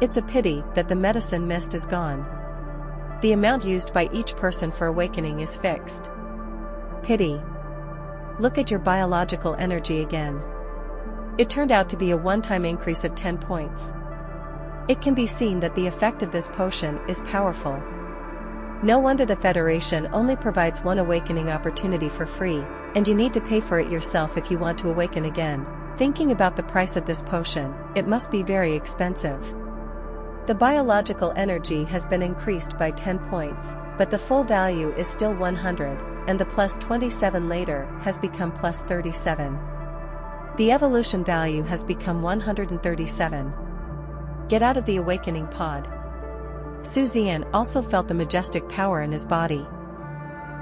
It's a pity that the medicine mist is gone. The amount used by each person for awakening is fixed. Pity. Look at your biological energy again. It turned out to be a one-time increase of 10 points. It can be seen that the effect of this potion is powerful. No wonder the Federation only provides one awakening opportunity for free, and you need to pay for it yourself if you want to awaken again. Thinking about the price of this potion, it must be very expensive. The biological energy has been increased by 10 points, but the full value is still 100, and the plus 27 later has become plus 37. The evolution value has become 137. Get out of the awakening pod. Zian also felt the majestic power in his body.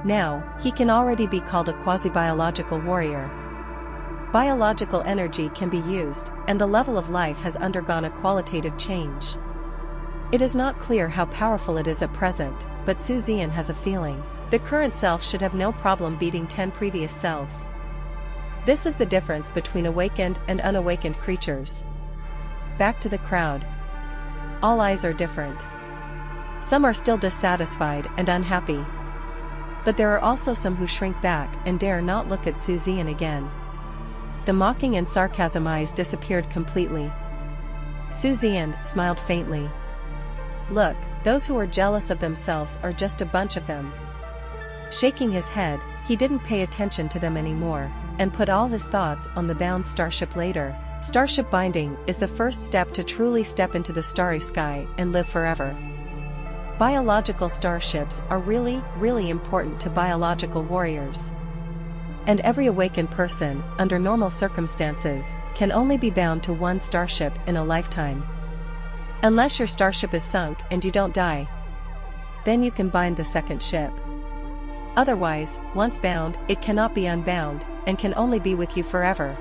Now, he can already be called a quasi-biological warrior. Biological energy can be used, and the level of life has undergone a qualitative change. It is not clear how powerful it is at present, but Zian has a feeling. The current self should have no problem beating 10 previous selves. This is the difference between awakened and unawakened creatures. Back to the crowd. All eyes are different. Some are still dissatisfied and unhappy. But there are also some who shrink back and dare not look at Zian again. The mocking and sarcasm eyes disappeared completely. Zian smiled faintly. Look, those who are jealous of themselves are just a bunch of them. Shaking his head, he didn't pay attention to them anymore, and put all his thoughts on the bound starship later. Starship binding is the first step to truly step into the starry sky and live forever. Biological starships are really, really important to biological warriors. And every awakened person, under normal circumstances, can only be bound to one starship in a lifetime. Unless your starship is sunk and you don't die. Then you can bind the second ship. Otherwise, once bound, it cannot be unbound, and can only be with you forever.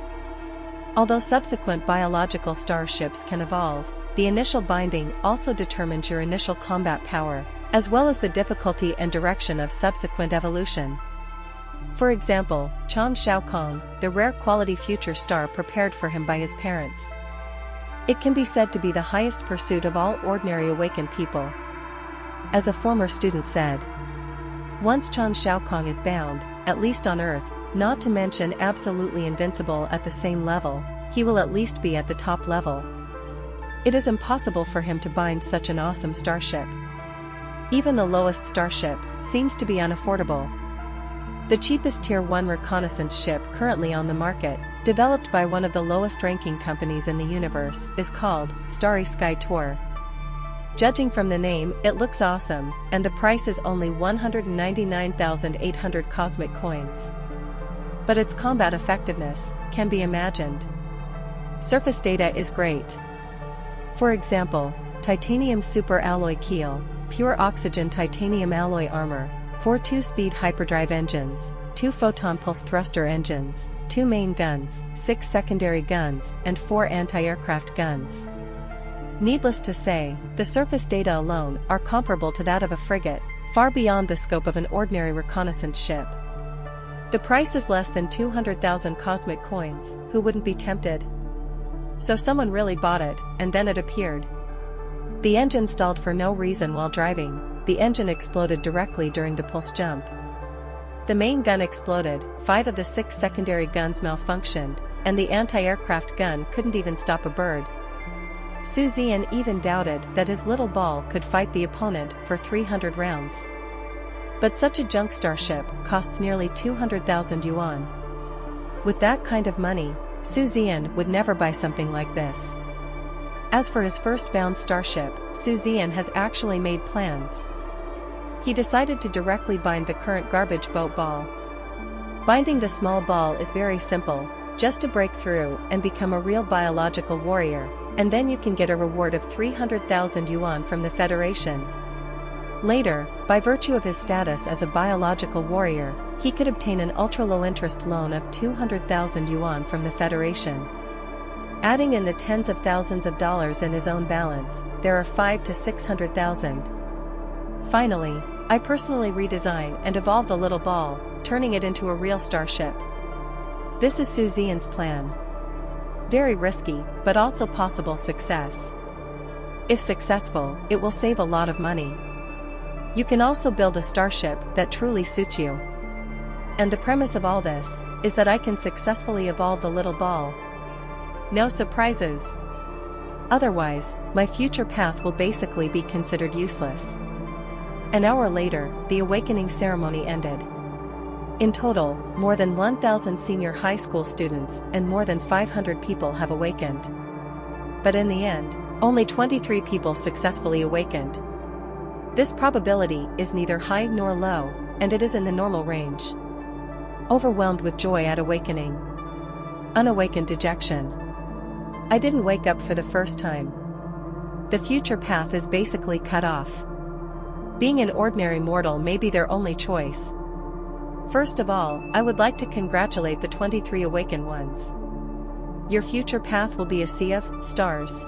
Although subsequent biological starships can evolve, the initial binding also determines your initial combat power, as well as the difficulty and direction of subsequent evolution. For example, Chang Xiaokong, the rare quality future star prepared for him by his parents. It can be said to be the highest pursuit of all ordinary awakened people. As a former student said, once Chang Xiaokong is bound, at least on Earth, not to mention absolutely invincible at the same level, he will at least be at the top level. It is impossible for him to bind such an awesome starship. Even the lowest starship seems to be unaffordable. The cheapest Tier 1 reconnaissance ship currently on the market, developed by one of the lowest-ranking companies in the universe, is called Starry Sky Tour. Judging from the name, it looks awesome, and the price is only 199,800 cosmic coins. But its combat effectiveness can be imagined. Surface data is great. For example, titanium superalloy keel, pure oxygen titanium alloy armor, 4 2-speed hyperdrive engines, 2 photon pulse thruster engines, 2 main guns, 6 secondary guns, and 4 anti-aircraft guns. Needless to say, the surface data alone are comparable to that of a frigate, far beyond the scope of an ordinary reconnaissance ship. The price is less than 200,000 cosmic coins. Who wouldn't be tempted? So someone really bought it, and then it appeared. The engine stalled for no reason while driving. The engine exploded directly during the pulse jump. The main gun exploded, 5 of the 6 secondary guns malfunctioned, and the anti-aircraft gun couldn't even stop a bird. Zian even doubted that his little ball could fight the opponent for 300 rounds. But such a junk starship costs nearly 200,000 yuan. With that kind of money, Zian would never buy something like this. As for his first-bound starship, Zian has actually made plans. He decided to directly bind the current garbage boat ball. Binding the small ball is very simple, just to break through and become a real biological warrior, and then you can get a reward of 300,000 yuan from the Federation. Later, by virtue of his status as a biological warrior, he could obtain an ultra-low-interest loan of 200,000 yuan from the Federation. Adding in the tens of thousands of dollars in his own balance, there are 5 to 600,000. Finally, I personally redesign and evolve the little ball, turning it into a real starship. This is Zian's plan. Very risky, but also possible success. If successful, it will save a lot of money. You can also build a starship that truly suits you. And the premise of all this is that I can successfully evolve the little ball. No surprises. Otherwise, my future path will basically be considered useless. An hour later, the awakening ceremony ended. In total, more than 1,000 senior high school students and more than 500 people have awakened. But in the end, only 23 people successfully awakened. This probability is neither high nor low, and it is in the normal range. Overwhelmed with joy at awakening. Unawakened dejection. I didn't wake up for the first time. The future path is basically cut off. Being an ordinary mortal may be their only choice. First of all, I would like to congratulate the 23 awakened ones. Your future path will be a sea of stars.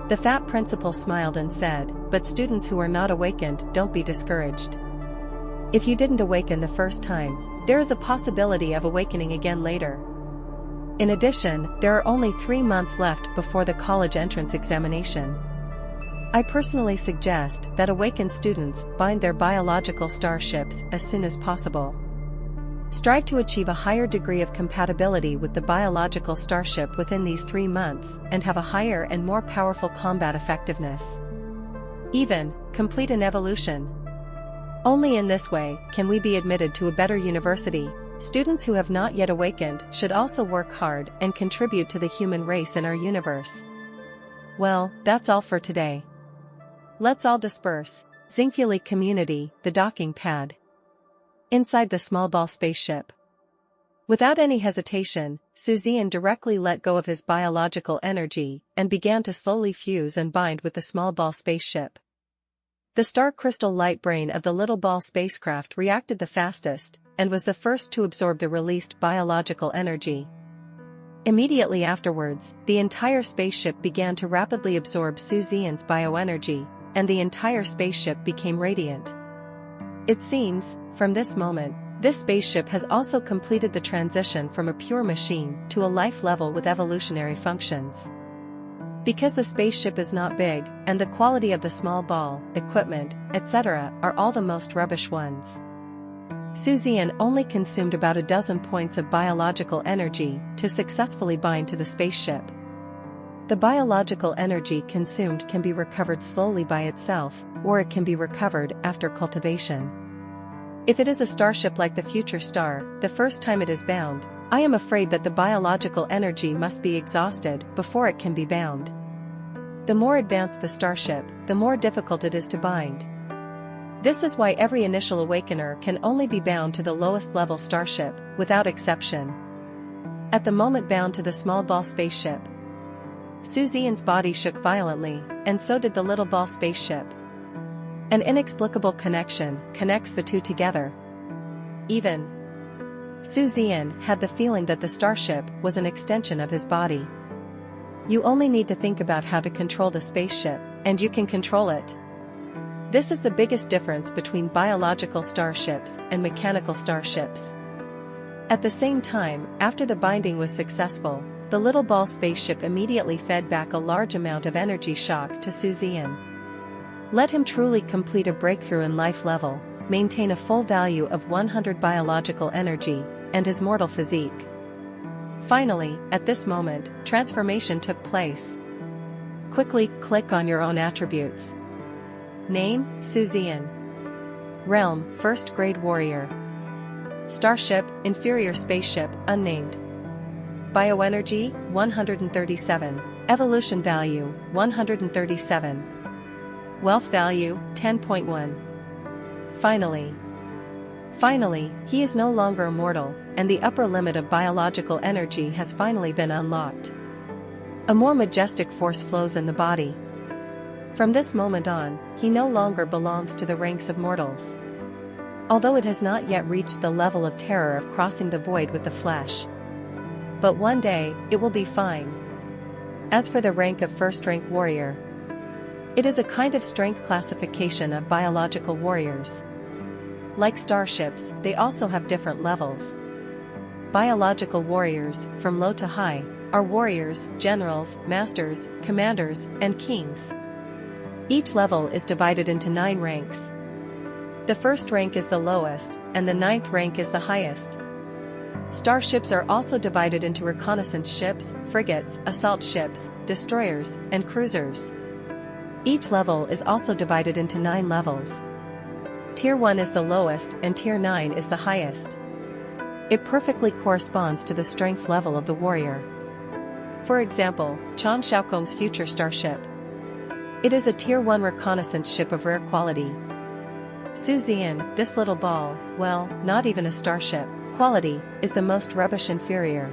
The fat principal smiled and said, but students who are not awakened, don't be discouraged. If you didn't awaken the first time, there is a possibility of awakening again later. In addition, there are only 3 months left before the college entrance examination. I personally suggest that awakened students bind their biological starships as soon as possible. Strive to achieve a higher degree of compatibility with the biological starship within these 3 months and have a higher and more powerful combat effectiveness. Even, complete an evolution. Only in this way can we be admitted to a better university. Students who have not yet awakened should also work hard and contribute to the human race in our universe. Well, that's all for today. Let's all disperse. Zingfuli community, the docking pad. Inside the small ball spaceship. Without any hesitation, Zian directly let go of his biological energy and began to slowly fuse and bind with the small ball spaceship. The star crystal light brain of the little ball spacecraft reacted the fastest and was the first to absorb the released biological energy. Immediately afterwards, the entire spaceship began to rapidly absorb Zian's bioenergy, and the entire spaceship became radiant. It seems, from this moment, this spaceship has also completed the transition from a pure machine to a life level with evolutionary functions. Because the spaceship is not big, and the quality of the small ball, equipment, etc. are all the most rubbish ones. Zian only consumed about a dozen points of biological energy to successfully bind to the spaceship. The biological energy consumed can be recovered slowly by itself, or it can be recovered after cultivation. If it is a starship like the future star, the first time it is bound, I am afraid that the biological energy must be exhausted before it can be bound. The more advanced the starship, the more difficult it is to bind. This is why every initial awakener can only be bound to the lowest level starship, without exception. At the moment bound to the small ball spaceship, Zian's body shook violently, and so did the little ball spaceship. An inexplicable connection connects the two together. Even Zian had the feeling that the starship was an extension of his body. You only need to think about how to control the spaceship, and you can control it. This is the biggest difference between biological starships and mechanical starships. At the same time, after the binding was successful, the little ball spaceship immediately fed back a large amount of energy shock to Zian. Let him truly complete a breakthrough in life level, maintain a full value of 100 biological energy, and his mortal physique. Finally, at this moment, transformation took place. Quickly click on your own attributes. Name, Zian. Realm, first grade warrior. Starship, inferior spaceship, unnamed. Bioenergy, 137. Evolution value, 137. Wealth value, 10.1. Finally, he is no longer immortal, and the upper limit of biological energy has finally been unlocked. A more majestic force flows in the body. From this moment on, he no longer belongs to the ranks of mortals. Although it has not yet reached the level of terror of crossing the void with the flesh. But one day, it will be fine. As for the rank of first-rank warrior, it is a kind of strength classification of biological warriors. Like starships, they also have different levels. Biological warriors, from low to high, are warriors, generals, masters, commanders, and kings. Each level is divided into 9 ranks. The first rank is the lowest, and the 9th rank is the highest. Starships are also divided into reconnaissance ships, frigates, assault ships, destroyers, and cruisers. Each level is also divided into 9 levels. Tier 1 is the lowest and Tier 9 is the highest. It perfectly corresponds to the strength level of the warrior. For example, Chan Xiaokong's future starship. It is a Tier 1 reconnaissance ship of rare quality. Zian, this little ball, well, not even a starship, quality, is the most rubbish inferior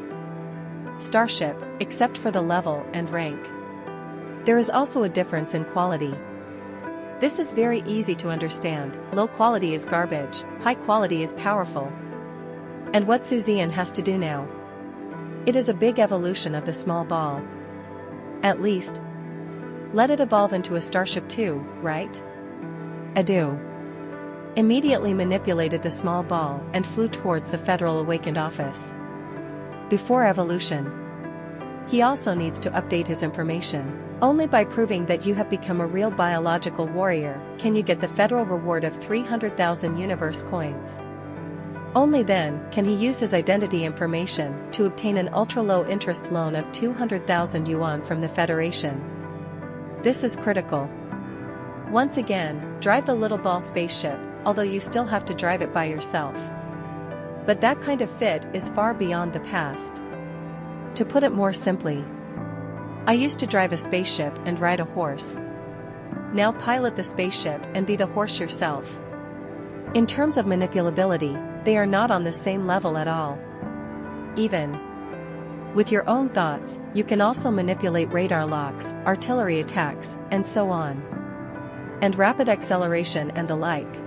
starship, except for the level and rank. There is also a difference in quality. This is very easy to understand. Low quality is garbage, high quality is powerful. And what Zian has to do now? It is a big evolution of the small ball. At least, let it evolve into a starship too, right? Adu immediately manipulated the small ball and flew towards the Federal Awakened office. Before evolution, he also needs to update his information. Only by proving that you have become a real biological warrior can you get the federal reward of 300,000 universe coins. Only then can he use his identity information to obtain an ultra-low interest loan of 200,000 yuan from the Federation. This is critical. Once again, drive the little ball spaceship, although you still have to drive it by yourself. But that kind of fit is far beyond the past. To put it more simply, I used to drive a spaceship and ride a horse. Now pilot the spaceship and be the horse yourself. In terms of manipulability, they are not on the same level at all. Even with your own thoughts, you can also manipulate radar locks, artillery attacks, and so on. And rapid acceleration and the like.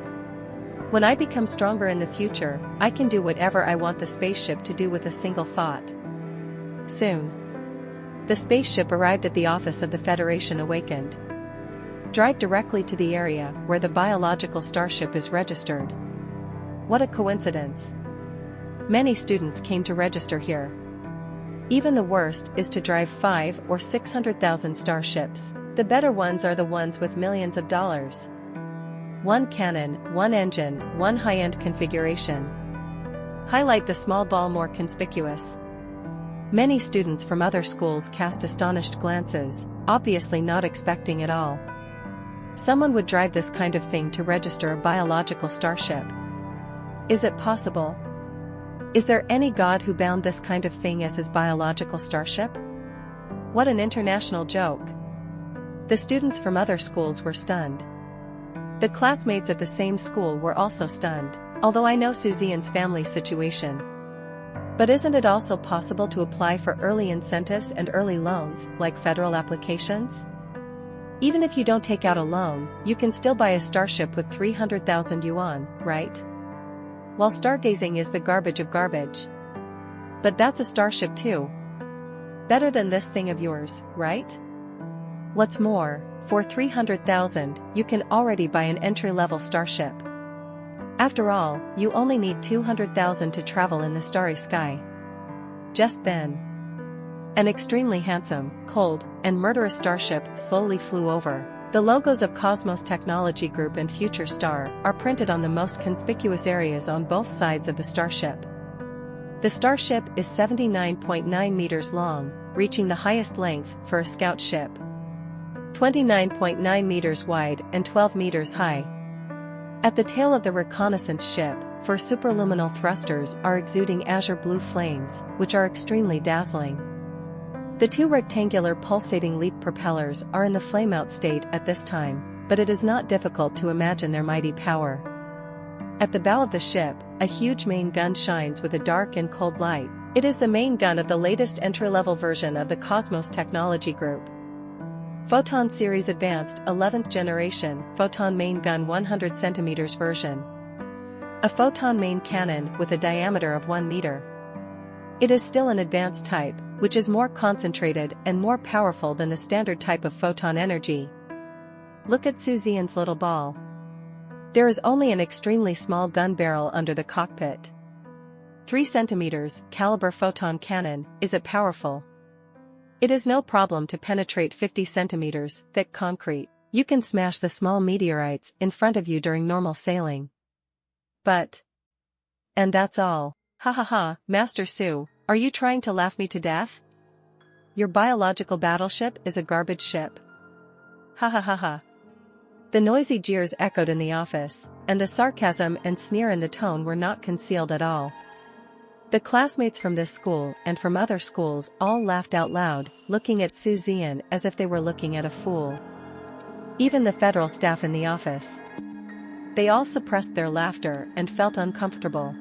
When I become stronger in the future, I can do whatever I want the spaceship to do with a single thought. Soon, the spaceship arrived at the office of the Federation Awakened. Drive directly to the area where the biological starship is registered. What a coincidence. Many students came to register here. Even the worst is to drive 5 or 600,000 starships. The better ones are the ones with millions of dollars. 1 cannon, 1 engine, 1 high-end configuration. Highlight the small ball more conspicuous. Many students from other schools cast astonished glances, obviously not expecting it all. Someone would drive this kind of thing to register a biological starship. Is it possible? Is there any god who bound this kind of thing as his biological starship? What an international joke. The students from other schools were stunned. The classmates at the same school were also stunned, although I know Zian's family situation. But isn't it also possible to apply for early incentives and early loans, like federal applications? Even if you don't take out a loan, you can still buy a starship with 300,000 yuan, right? While stargazing is the garbage of garbage. But that's a starship too. Better than this thing of yours, right? What's more, for 300,000, you can already buy an entry-level starship. After all, you only need 200,000 to travel in the starry sky. Just then, an extremely handsome, cold, and murderous starship slowly flew over. The logos of Cosmos Technology Group and Future Star are printed on the most conspicuous areas on both sides of the starship. The starship is 79.9 meters long, reaching the highest length for a scout ship. 29.9 meters wide and 12 meters high. At the tail of the reconnaissance ship, four superluminal thrusters are exuding azure blue flames, which are extremely dazzling. The two rectangular pulsating LEAP propellers are in the flame-out state at this time, but it is not difficult to imagine their mighty power. At the bow of the ship, a huge main gun shines with a dark and cold light. It is the main gun of the latest entry-level version of the Cosmos Technology Group. Photon Series Advanced 11th Generation Photon Main Gun 100 cm version. A photon main cannon with a diameter of 1 meter. It is still an advanced type, which is more concentrated and more powerful than the standard type of photon energy. Look at Zian's little ball. There is only an extremely small gun barrel under the cockpit. 3 cm caliber photon cannon, is it powerful? It is no problem to penetrate 50 centimeters thick concrete. You can smash the small meteorites in front of you during normal sailing. But. And that's all. Ha ha ha, Master Su, are you trying to laugh me to death? Your biological battleship is a garbage ship. Ha ha ha ha. The noisy jeers echoed in the office, and the sarcasm and sneer in the tone were not concealed at all. The classmates from this school and from other schools all laughed out loud, looking at Zian as if they were looking at a fool. Even the federal staff in the office. They all suppressed their laughter and felt uncomfortable.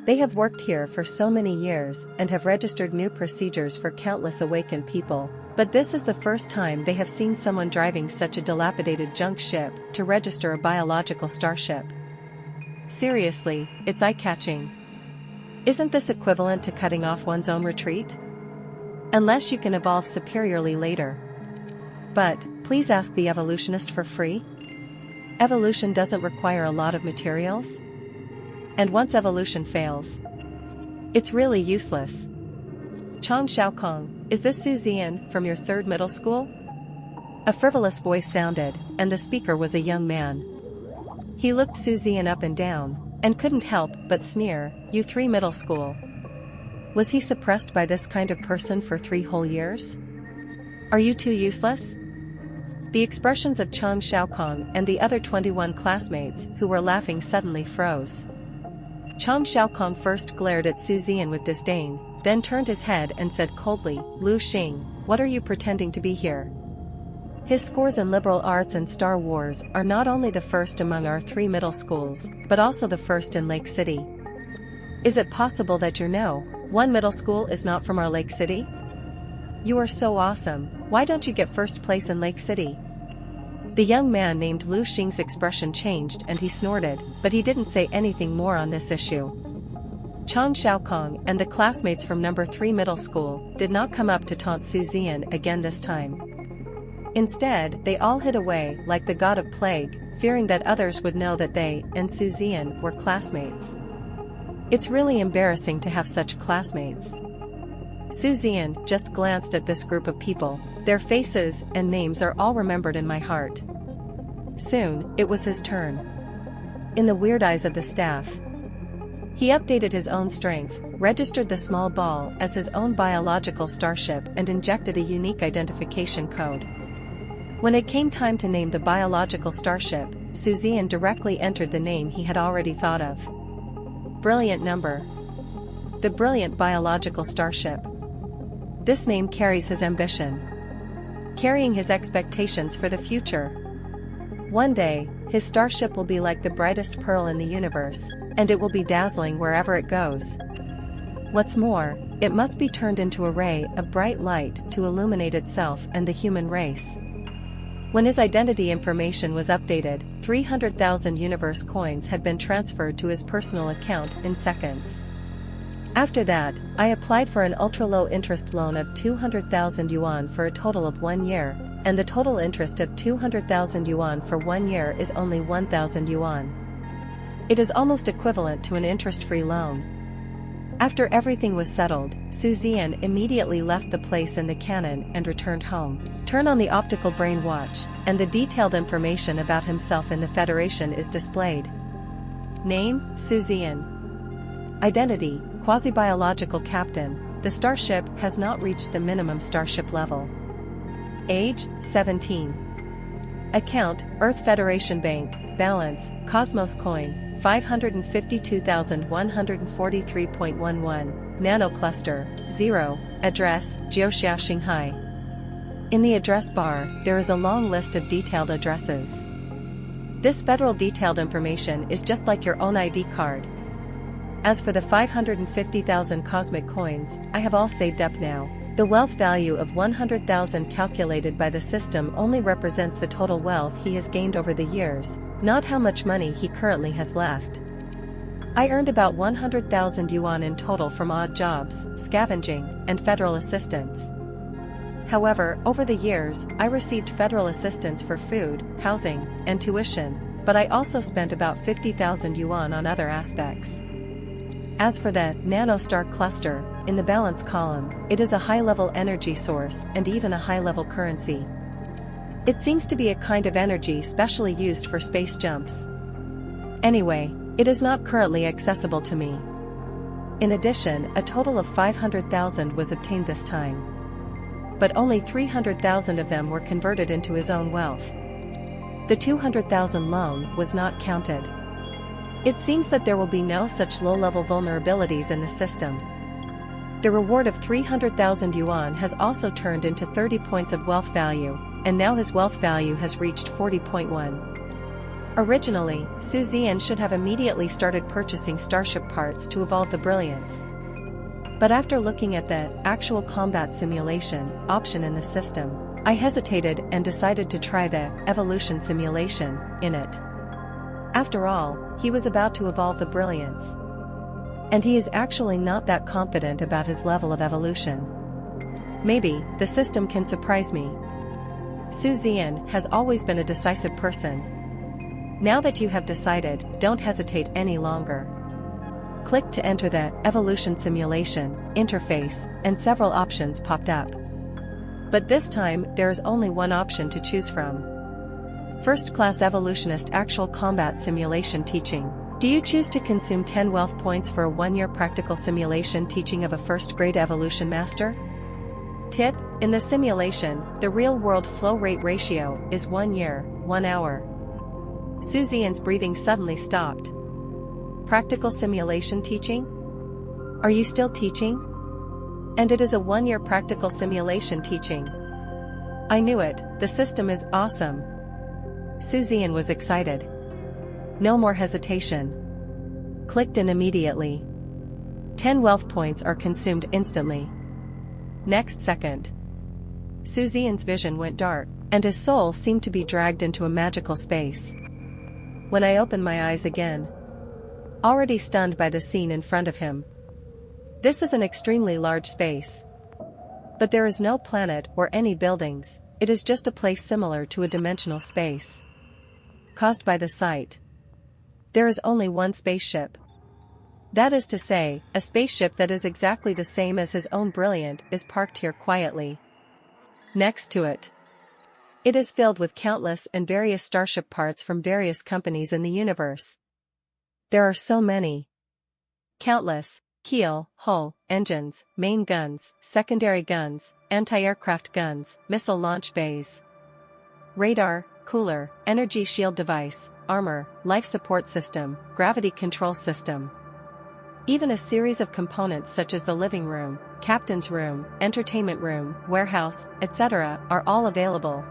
They have worked here for so many years and have registered new procedures for countless awakened people, but this is the first time they have seen someone driving such a dilapidated junk ship to register a biological starship. Seriously, it's eye-catching. Isn't this equivalent to cutting off one's own retreat? Unless you can evolve superiorly later. But, please ask the evolutionist for free? Evolution doesn't require a lot of materials? And once evolution fails, it's really useless. Chong Xiaokong, is this Zian from your third middle school? A frivolous voice sounded, and the speaker was a young man. He looked Zian up and down, and couldn't help but sneer, "You 3 middle school." Was he suppressed by this kind of person for 3 whole years? Are you too useless? The expressions of Chong Xiaokong and the other 21 classmates who were laughing suddenly froze. Chong Xiaokong first glared at Zian with disdain, then turned his head and said coldly, "Lu Xing, what are you pretending to be here?" His scores in liberal arts and Star Wars are not only the first among our 3 middle schools, but also the first in Lake City. Is it possible that your one middle school is not from our Lake City? You are so awesome, why don't you get first place in Lake City? The young man named Lu Xing's expression changed and he snorted, but he didn't say anything more on this issue. Chong Xiaokong and the classmates from number 3 middle school did not come up to taunt Zian again this time. Instead, they all hid away like the god of plague, fearing that others would know that they and Zian were classmates. It's really embarrassing to have such classmates. Zian just glanced at this group of people. Their faces and names are all remembered in my heart. Soon, it was his turn. In the weird eyes of the staff, he updated his own strength, registered the small ball as his own biological starship and injected a unique identification code. When it came time to name the biological starship, Zian directly entered the name he had already thought of. Brilliant number. The brilliant biological starship. This name carries his ambition. Carrying his expectations for the future. One day, his starship will be like the brightest pearl in the universe, and it will be dazzling wherever it goes. What's more, it must be turned into a ray of bright light to illuminate itself and the human race. When his identity information was updated, 300,000 universe coins had been transferred to his personal account in seconds. After that, I applied for an ultra-low interest loan of 200,000 yuan for a total of 1 year, and the total interest of 200,000 yuan for 1 year is only 1,000 yuan. It is almost equivalent to an interest-free loan. After everything was settled, Zian immediately left the place in the cannon and returned home. Turn on the optical brain watch, and the detailed information about himself in the Federation is displayed. Name, Zian. Identity, quasi-biological captain, the starship has not reached the minimum starship level. Age, 17. Account, Earth Federation Bank, balance, Cosmos coin, 552,143.11, nanocluster, 0, address, Jiuxia Shanghai. In the address bar, there is a long list of detailed addresses. This federal detailed information is just like your own ID card. As for the 550,000 cosmic coins, I have all saved up now. The wealth value of 100,000 calculated by the system only represents the total wealth he has gained over the years, not how much money he currently has left. I earned about 100,000 yuan in total from odd jobs, scavenging, and federal assistance. However, over the years, I received federal assistance for food, housing, and tuition, but I also spent about 50,000 yuan on other aspects. As for the nanostar cluster, in the balance column, it is a high-level energy source and even a high-level currency. It seems to be a kind of energy specially used for space jumps. Anyway, it is not currently accessible to me. In addition, a total of 500,000 was obtained this time. But only 300,000 of them were converted into his own wealth. The 200,000 loan was not counted. It seems that there will be no such low-level vulnerabilities in the system. The reward of 300,000 yuan has also turned into 30 points of wealth value, and now his wealth value has reached 40.1. Originally, Zian should have immediately started purchasing starship parts to evolve the brilliance. But after looking at the actual combat simulation option in the system, I hesitated and decided to try the evolution simulation in it. After all, he was about to evolve the brilliance. And he is actually not that confident about his level of evolution. Maybe, the system can surprise me. Zian has always been a decisive person. Now that you have decided, don't hesitate any longer. Click to enter the evolution simulation interface, and several options popped up. But this time, there is only one option to choose from. First-class evolutionist actual combat simulation teaching. Do you choose to consume 10 wealth points for a 1-year practical simulation teaching of a first-grade evolution master? Tip: in the simulation, the real-world flow rate ratio is 1 year, 1 hour. Zian's breathing suddenly stopped. Practical simulation teaching? Are you still teaching? And it is a 1-year practical simulation teaching. I knew it, the system is awesome. Zian was excited. No more hesitation. Clicked in immediately. 10 wealth points are consumed instantly. Next second. Zian's vision went dark, and his soul seemed to be dragged into a magical space. When I opened my eyes again, already stunned by the scene in front of him. This is an extremely large space. But there is no planet or any buildings, it is just a place similar to a dimensional space. Caused by the site. There is only one spaceship. That is to say, a spaceship that is exactly the same as his own brilliant is parked here quietly. Next to it. It is filled with countless and various starship parts from various companies in the universe. There are so many. Countless, keel, hull, engines, main guns, secondary guns, anti-aircraft guns, missile launch bays. Radar, cooler, energy shield device, armor, life support system, gravity control system. Even a series of components such as the living room, captain's room, entertainment room, warehouse, etc. are all available.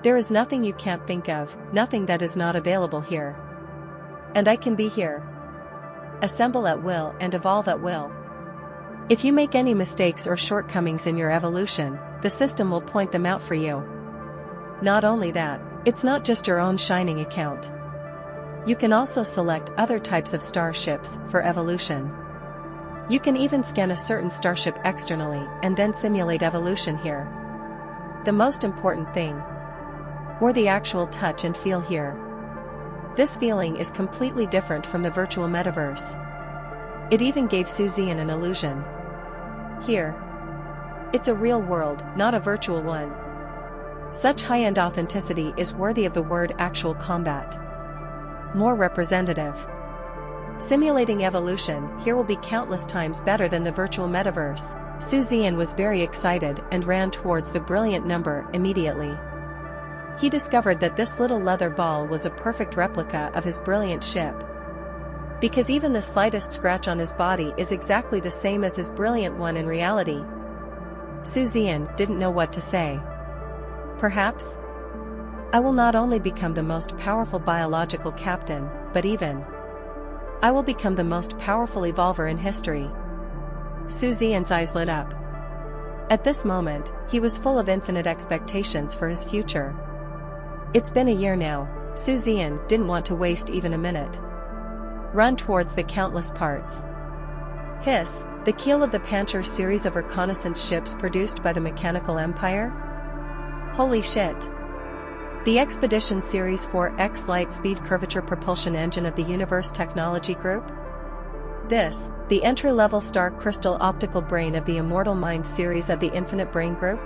There is nothing you can't think of, nothing that is not available here. And I can be here. Assemble at will and evolve at will. If you make any mistakes or shortcomings in your evolution, the system will point them out for you. Not only that, it's not just your own shining account. You can also select other types of starships for evolution. You can even scan a certain starship externally and then simulate evolution here. The most important thing, or the actual touch and feel here. This feeling is completely different from the virtual metaverse. It even gave Zian an illusion. Here, it's a real world, not a virtual one. Such high-end authenticity is worthy of the word actual combat. More representative. Simulating evolution here will be countless times better than the virtual metaverse. Zian was very excited and ran towards the brilliant number immediately. He discovered that this little leather ball was a perfect replica of his brilliant ship. Because even the slightest scratch on his body is exactly the same as his brilliant one in reality. Zian didn't know what to say. Perhaps? I will not only become the most powerful biological captain, but even I will become the most powerful evolver in history. Zian's eyes lit up. At this moment, he was full of infinite expectations for his future. It's been a year now. Zian didn't want to waste even a minute. Run towards the countless parts. Hiss, the keel of the Pancher series of reconnaissance ships produced by the Mechanical Empire? Holy shit! The Expedition Series 4X Light-Speed Curvature Propulsion Engine of the Universe Technology Group? This, the entry-level Star Crystal Optical Brain of the Immortal Mind series of the Infinite Brain Group?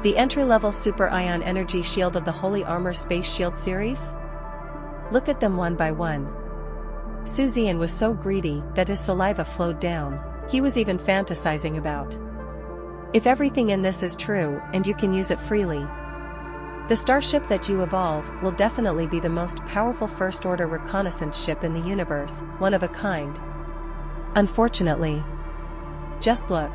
The entry-level Super Ion Energy Shield of the Holy Armor Space Shield series? Look at them one by one. Zian was so greedy that his saliva flowed down. He was even fantasizing about. If everything in this is true and you can use it freely, the starship that you evolve will definitely be the most powerful first-order reconnaissance ship in the universe, one of a kind. Unfortunately, just look.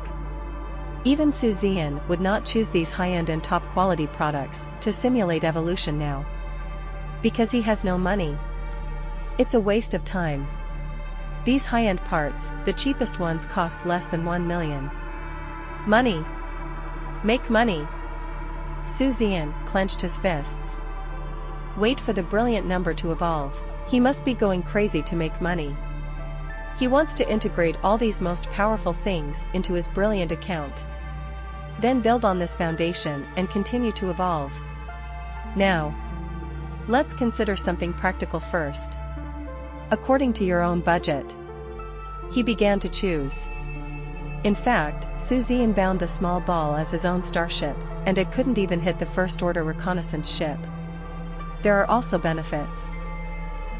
Even Zian would not choose these high-end and top-quality products to simulate evolution now. Because he has no money. It's a waste of time. These high-end parts, the cheapest ones cost less than 1 million. Money. Make money. Zian clenched his fists. Wait for the brilliant number to evolve. He must be going crazy to make money. He wants to integrate all these most powerful things into his brilliant account. Then build on this foundation and continue to evolve. Now, let's consider something practical first. According to your own budget. He began to choose. In fact, Zian bound the small ball as his own starship, and it couldn't even hit the first-order reconnaissance ship. There are also benefits.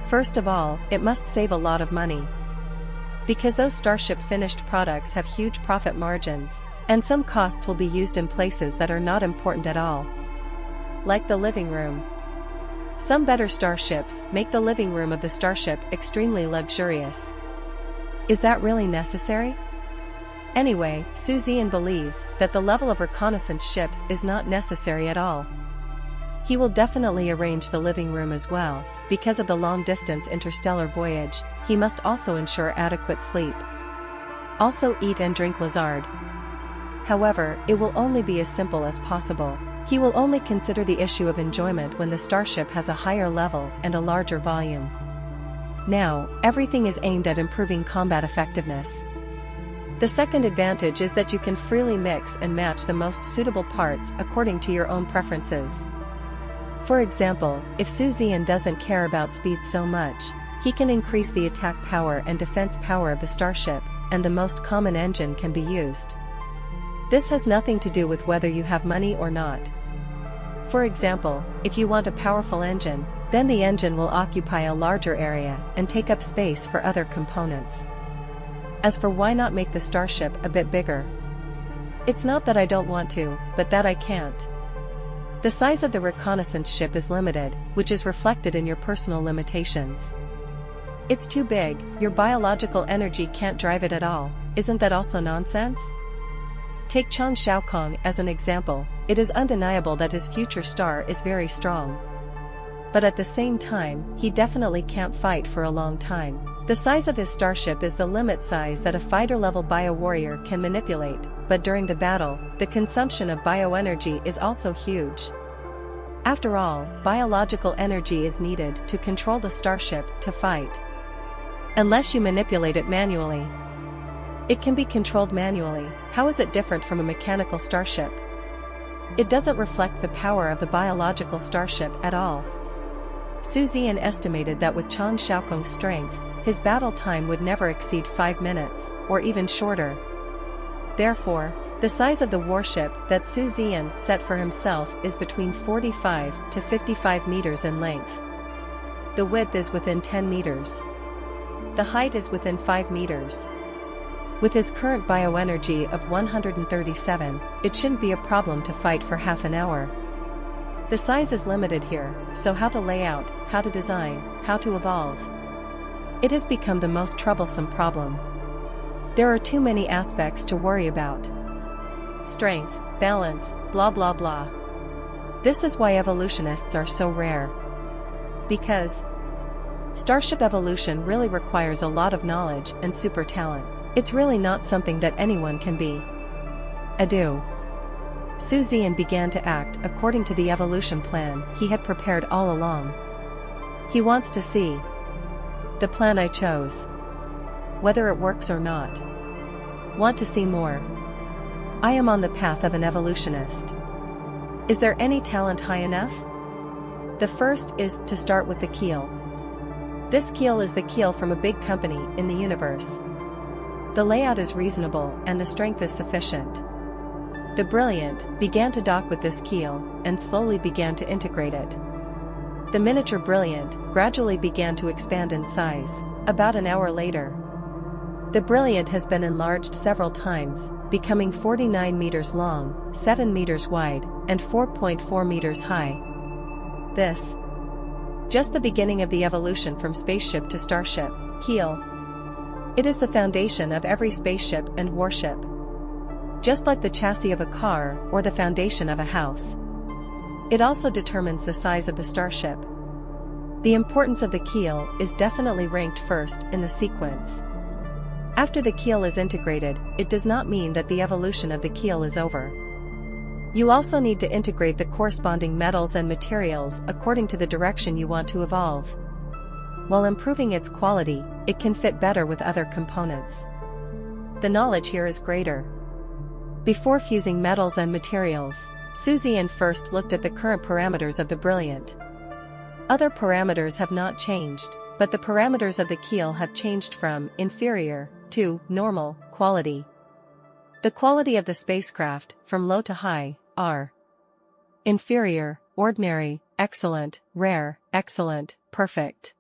First of all, it must save a lot of money. Because those starship finished products have huge profit margins, and some costs will be used in places that are not important at all. Like the living room. Some better starships make the living room of the starship extremely luxurious. Is that really necessary? Anyway, Zian believes that the level of reconnaissance ships is not necessary at all. He will definitely arrange the living room as well. Because of the long-distance interstellar voyage, he must also ensure adequate sleep. Also eat and drink lizard. However, it will only be as simple as possible. He will only consider the issue of enjoyment when the starship has a higher level and a larger volume. Now, everything is aimed at improving combat effectiveness. The second advantage is that you can freely mix and match the most suitable parts according to your own preferences. For example, if Zian doesn't care about speed so much, he can increase the attack power and defense power of the starship, and the most common engine can be used. This has nothing to do with whether you have money or not. For example, if you want a powerful engine, then the engine will occupy a larger area and take up space for other components. As for why not make the starship a bit bigger? It's not that I don't want to, but that I can't. The size of the reconnaissance ship is limited, which is reflected in your personal limitations. It's too big, your biological energy can't drive it at all. Isn't that also nonsense? Take Chang Xiaokong as an example. It is undeniable that his future star is very strong. But at the same time, he definitely can't fight for a long time. The size of his starship is the limit size that a fighter-level bio-warrior can manipulate, but during the battle, the consumption of bioenergy is also huge. After all, biological energy is needed to control the starship to fight. Unless you manipulate it manually. It can be controlled manually. How is it different from a mechanical starship? It doesn't reflect the power of the biological starship at all. Zian estimated that with Chang Xiaokong's strength, his battle time would never exceed 5 minutes, or even shorter. Therefore, the size of the warship that Zian set for himself is between 45 to 55 meters in length. The width is within 10 meters. The height is within 5 meters. With his current bioenergy of 137, it shouldn't be a problem to fight for half an hour. The size is limited here, so how to lay out, how to design, how to evolve. It has become the most troublesome problem. There are too many aspects to worry about. Strength, balance, blah blah blah. This is why evolutionists are so rare. Because starship evolution really requires a lot of knowledge and super talent. It's really not something that anyone can be. Adieu. Zian began to act according to the evolution plan he had prepared all along. He wants to see the plan I chose. Whether it works or not. Want to see more. I am on the path of an evolutionist. Is there any talent high enough? The first is to start with the keel. This keel is the keel from a big company in the universe. The layout is reasonable and the strength is sufficient. The Brilliant began to dock with this keel and slowly began to integrate it. The miniature Brilliant gradually began to expand in size. About an hour later, the Brilliant has been enlarged several times, becoming 49 meters long, 7 meters wide, and 4.4 meters high. This just the beginning of the evolution from spaceship to starship. Keel. It is the foundation of every spaceship and warship. Just like the chassis of a car or the foundation of a house. It also determines the size of the starship. The importance of the keel is definitely ranked first in the sequence. After the keel is integrated, it does not mean that the evolution of the keel is over. You also need to integrate the corresponding metals and materials according to the direction you want to evolve. While improving its quality, it can fit better with other components. The knowledge here is greater. Before fusing metals and materials, Zian first looked at the current parameters of the Brilliant. Other parameters have not changed, but the parameters of the keel have changed from inferior to normal quality. The quality of the spacecraft, from low to high, are inferior, ordinary, excellent, rare, excellent, perfect.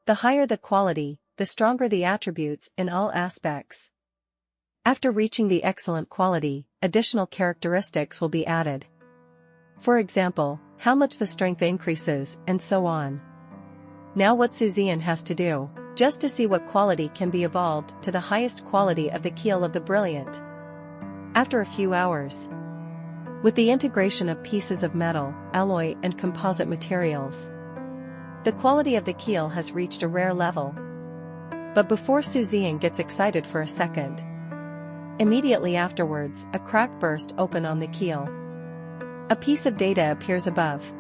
The higher the quality, the stronger the attributes in all aspects. After reaching the excellent quality, additional characteristics will be added. For example, how much the strength increases, and so on. Now what Zian has to do, just to see what quality can be evolved to the highest quality of the keel of the Brilliant. After a few hours, with the integration of pieces of metal, alloy and composite materials, the quality of the keel has reached a rare level. But before Zian gets excited for a second, immediately afterwards, a crack burst open on the keel. A piece of data appears above.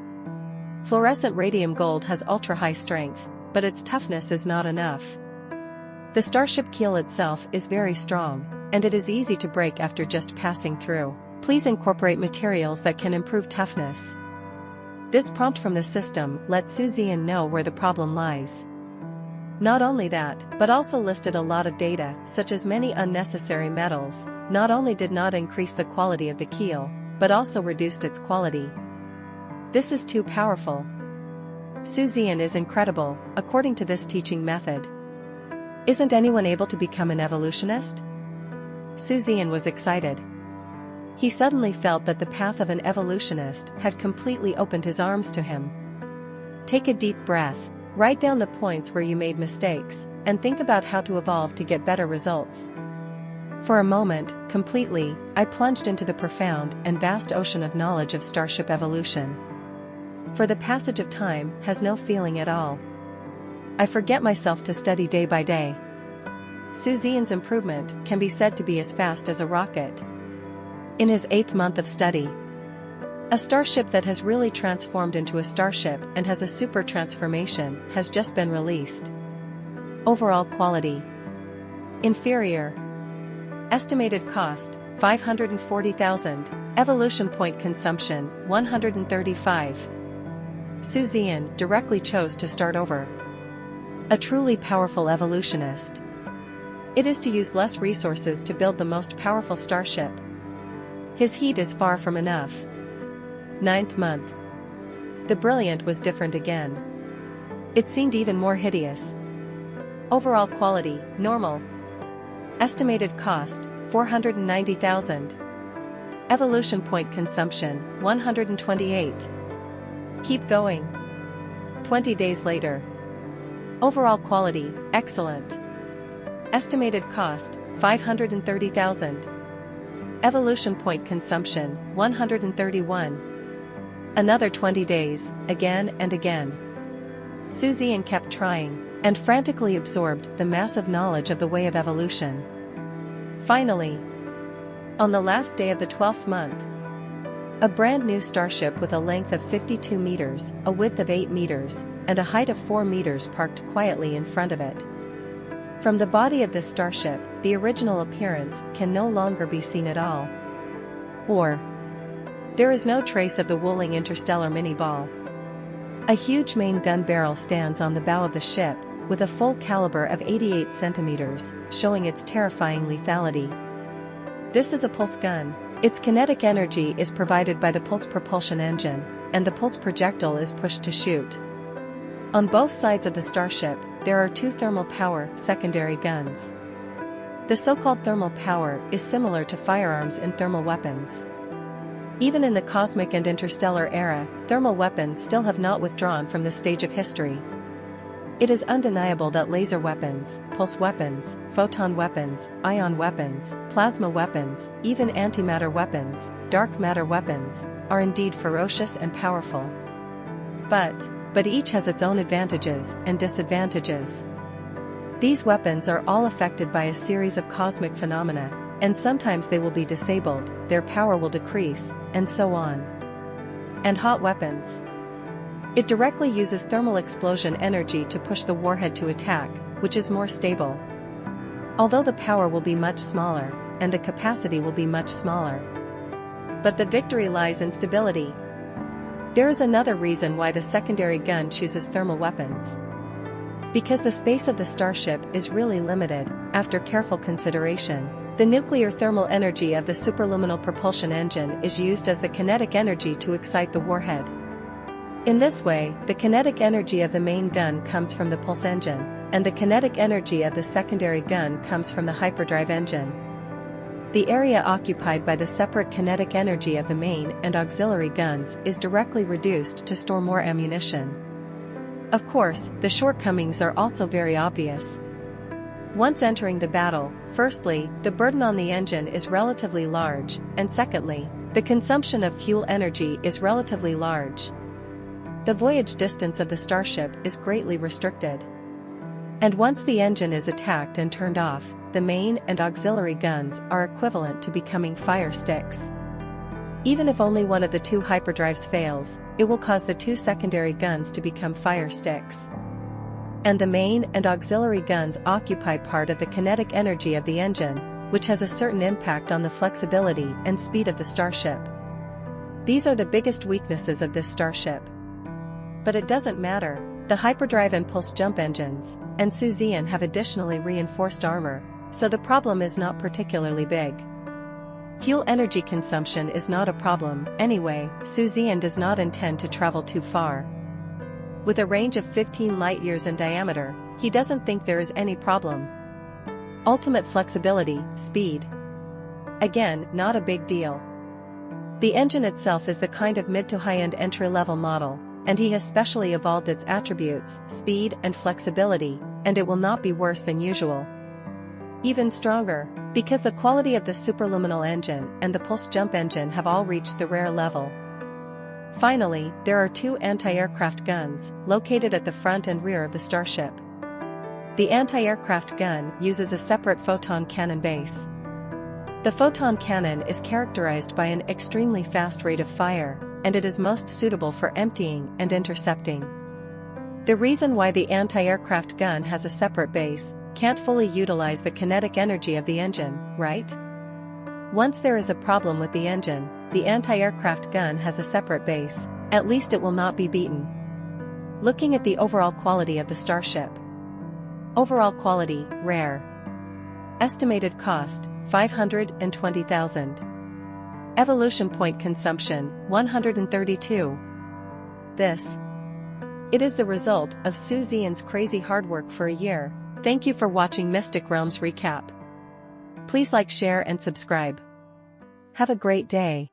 Fluorescent radium gold has ultra-high strength, but its toughness is not enough. The starship keel itself is very strong, and it is easy to break after just passing through. Please incorporate materials that can improve toughness. This prompt from the system lets Zian know where the problem lies. Not only that, but also listed a lot of data, such as many unnecessary metals, not only did not increase the quality of the keel, but also reduced its quality. This is too powerful. Zian is incredible, according to this teaching method. Isn't anyone able to become an evolutionist? Zian was excited. He suddenly felt that the path of an evolutionist had completely opened his arms to him. Take a deep breath, write down the points where you made mistakes, and think about how to evolve to get better results. For a moment, completely, I plunged into the profound and vast ocean of knowledge of starship evolution. For the passage of time has no feeling at all. I forget myself to study day by day. Zian's improvement can be said to be as fast as a rocket. In his 8th month of study, a starship that has really transformed into a starship and has a super transformation has just been released. Overall quality: inferior. Estimated cost: 540,000. Evolution point consumption: 135. Zian directly chose to start over. A truly powerful evolutionist. It is to use less resources to build the most powerful starship. His heat is far from enough. 9th month. The brilliant was different again. It seemed even more hideous. Overall quality: normal. Estimated cost: 490,000. Evolution point consumption: 128. Keep going. 20 days later. Overall quality: excellent. Estimated cost: 530,000. Evolution point consumption: 131. Another 20 days, again and again. Zian kept trying, and frantically absorbed the massive knowledge of the way of evolution. Finally, on the last day of the 12th month, a brand new starship with a length of 52 meters, a width of 8 meters, and a height of 4 meters parked quietly in front of it. From the body of this starship, the original appearance can no longer be seen at all. Or, there is no trace of the wooling interstellar mini-ball. A huge main gun barrel stands on the bow of the ship, with a full caliber of 88 centimeters, showing its terrifying lethality. This is a pulse gun. Its kinetic energy is provided by the pulse propulsion engine, and the pulse projectile is pushed to shoot. On both sides of the starship, there are 2 thermal power secondary guns. The so-called thermal power is similar to firearms in thermal weapons. Even in the cosmic and interstellar era, thermal weapons still have not withdrawn from the stage of history. It is undeniable that laser weapons, pulse weapons, photon weapons, ion weapons, plasma weapons, even antimatter weapons, dark matter weapons, are indeed ferocious and powerful. But each has its own advantages and disadvantages. These weapons are all affected by a series of cosmic phenomena, and sometimes they will be disabled, their power will decrease, and so on. And hot weapons. It directly uses thermal explosion energy to push the warhead to attack, which is more stable. Although the power will be much smaller, and the capacity will be much smaller. But the victory lies in stability. There is another reason why the secondary gun chooses thermal weapons. Because the space of the starship is really limited, after careful consideration, the nuclear thermal energy of the superluminal propulsion engine is used as the kinetic energy to excite the warhead. In this way, the kinetic energy of the main gun comes from the pulse engine, and the kinetic energy of the secondary gun comes from the hyperdrive engine. The area occupied by the separate kinetic energy of the main and auxiliary guns is directly reduced to store more ammunition. Of course, the shortcomings are also very obvious. Once entering the battle, firstly, the burden on the engine is relatively large, and secondly, the consumption of fuel energy is relatively large. The voyage distance of the starship is greatly restricted. And once the engine is attacked and turned off, the main and auxiliary guns are equivalent to becoming fire sticks. Even if only one of the 2 hyperdrives fails, it will cause the 2 secondary guns to become fire sticks. And the main and auxiliary guns occupy part of the kinetic energy of the engine, which has a certain impact on the flexibility and speed of the starship. These are the biggest weaknesses of this starship. But it doesn't matter, the hyperdrive and pulse jump engines, and Zian have additionally reinforced armor, so the problem is not particularly big. Fuel energy consumption is not a problem, anyway. Zian does not intend to travel too far. With a range of 15 light-years in diameter, he doesn't think there is any problem. Ultimate flexibility, speed. Again, not a big deal. The engine itself is the kind of mid to high-end entry-level model, and he has specially evolved its attributes, speed and flexibility, and it will not be worse than usual. Even stronger, because the quality of the superluminal engine and the pulse jump engine have all reached the rare level. Finally, there are 2 anti-aircraft guns, located at the front and rear of the starship. The anti-aircraft gun uses a separate photon cannon base. The photon cannon is characterized by an extremely fast rate of fire, and it is most suitable for emptying and intercepting. The reason why the anti-aircraft gun has a separate base can't fully utilize the kinetic energy of the engine, right? Once there is a problem with the engine, the anti-aircraft gun has a separate base, at least it will not be beaten. Looking at the overall quality of the starship. Overall quality, rare. Estimated cost, 520,000. Evolution point consumption, 132. It is the result of Zian's crazy hard work for a year. Thank you for watching Mystic Realms Recap. Please like, share and subscribe. Have a great day.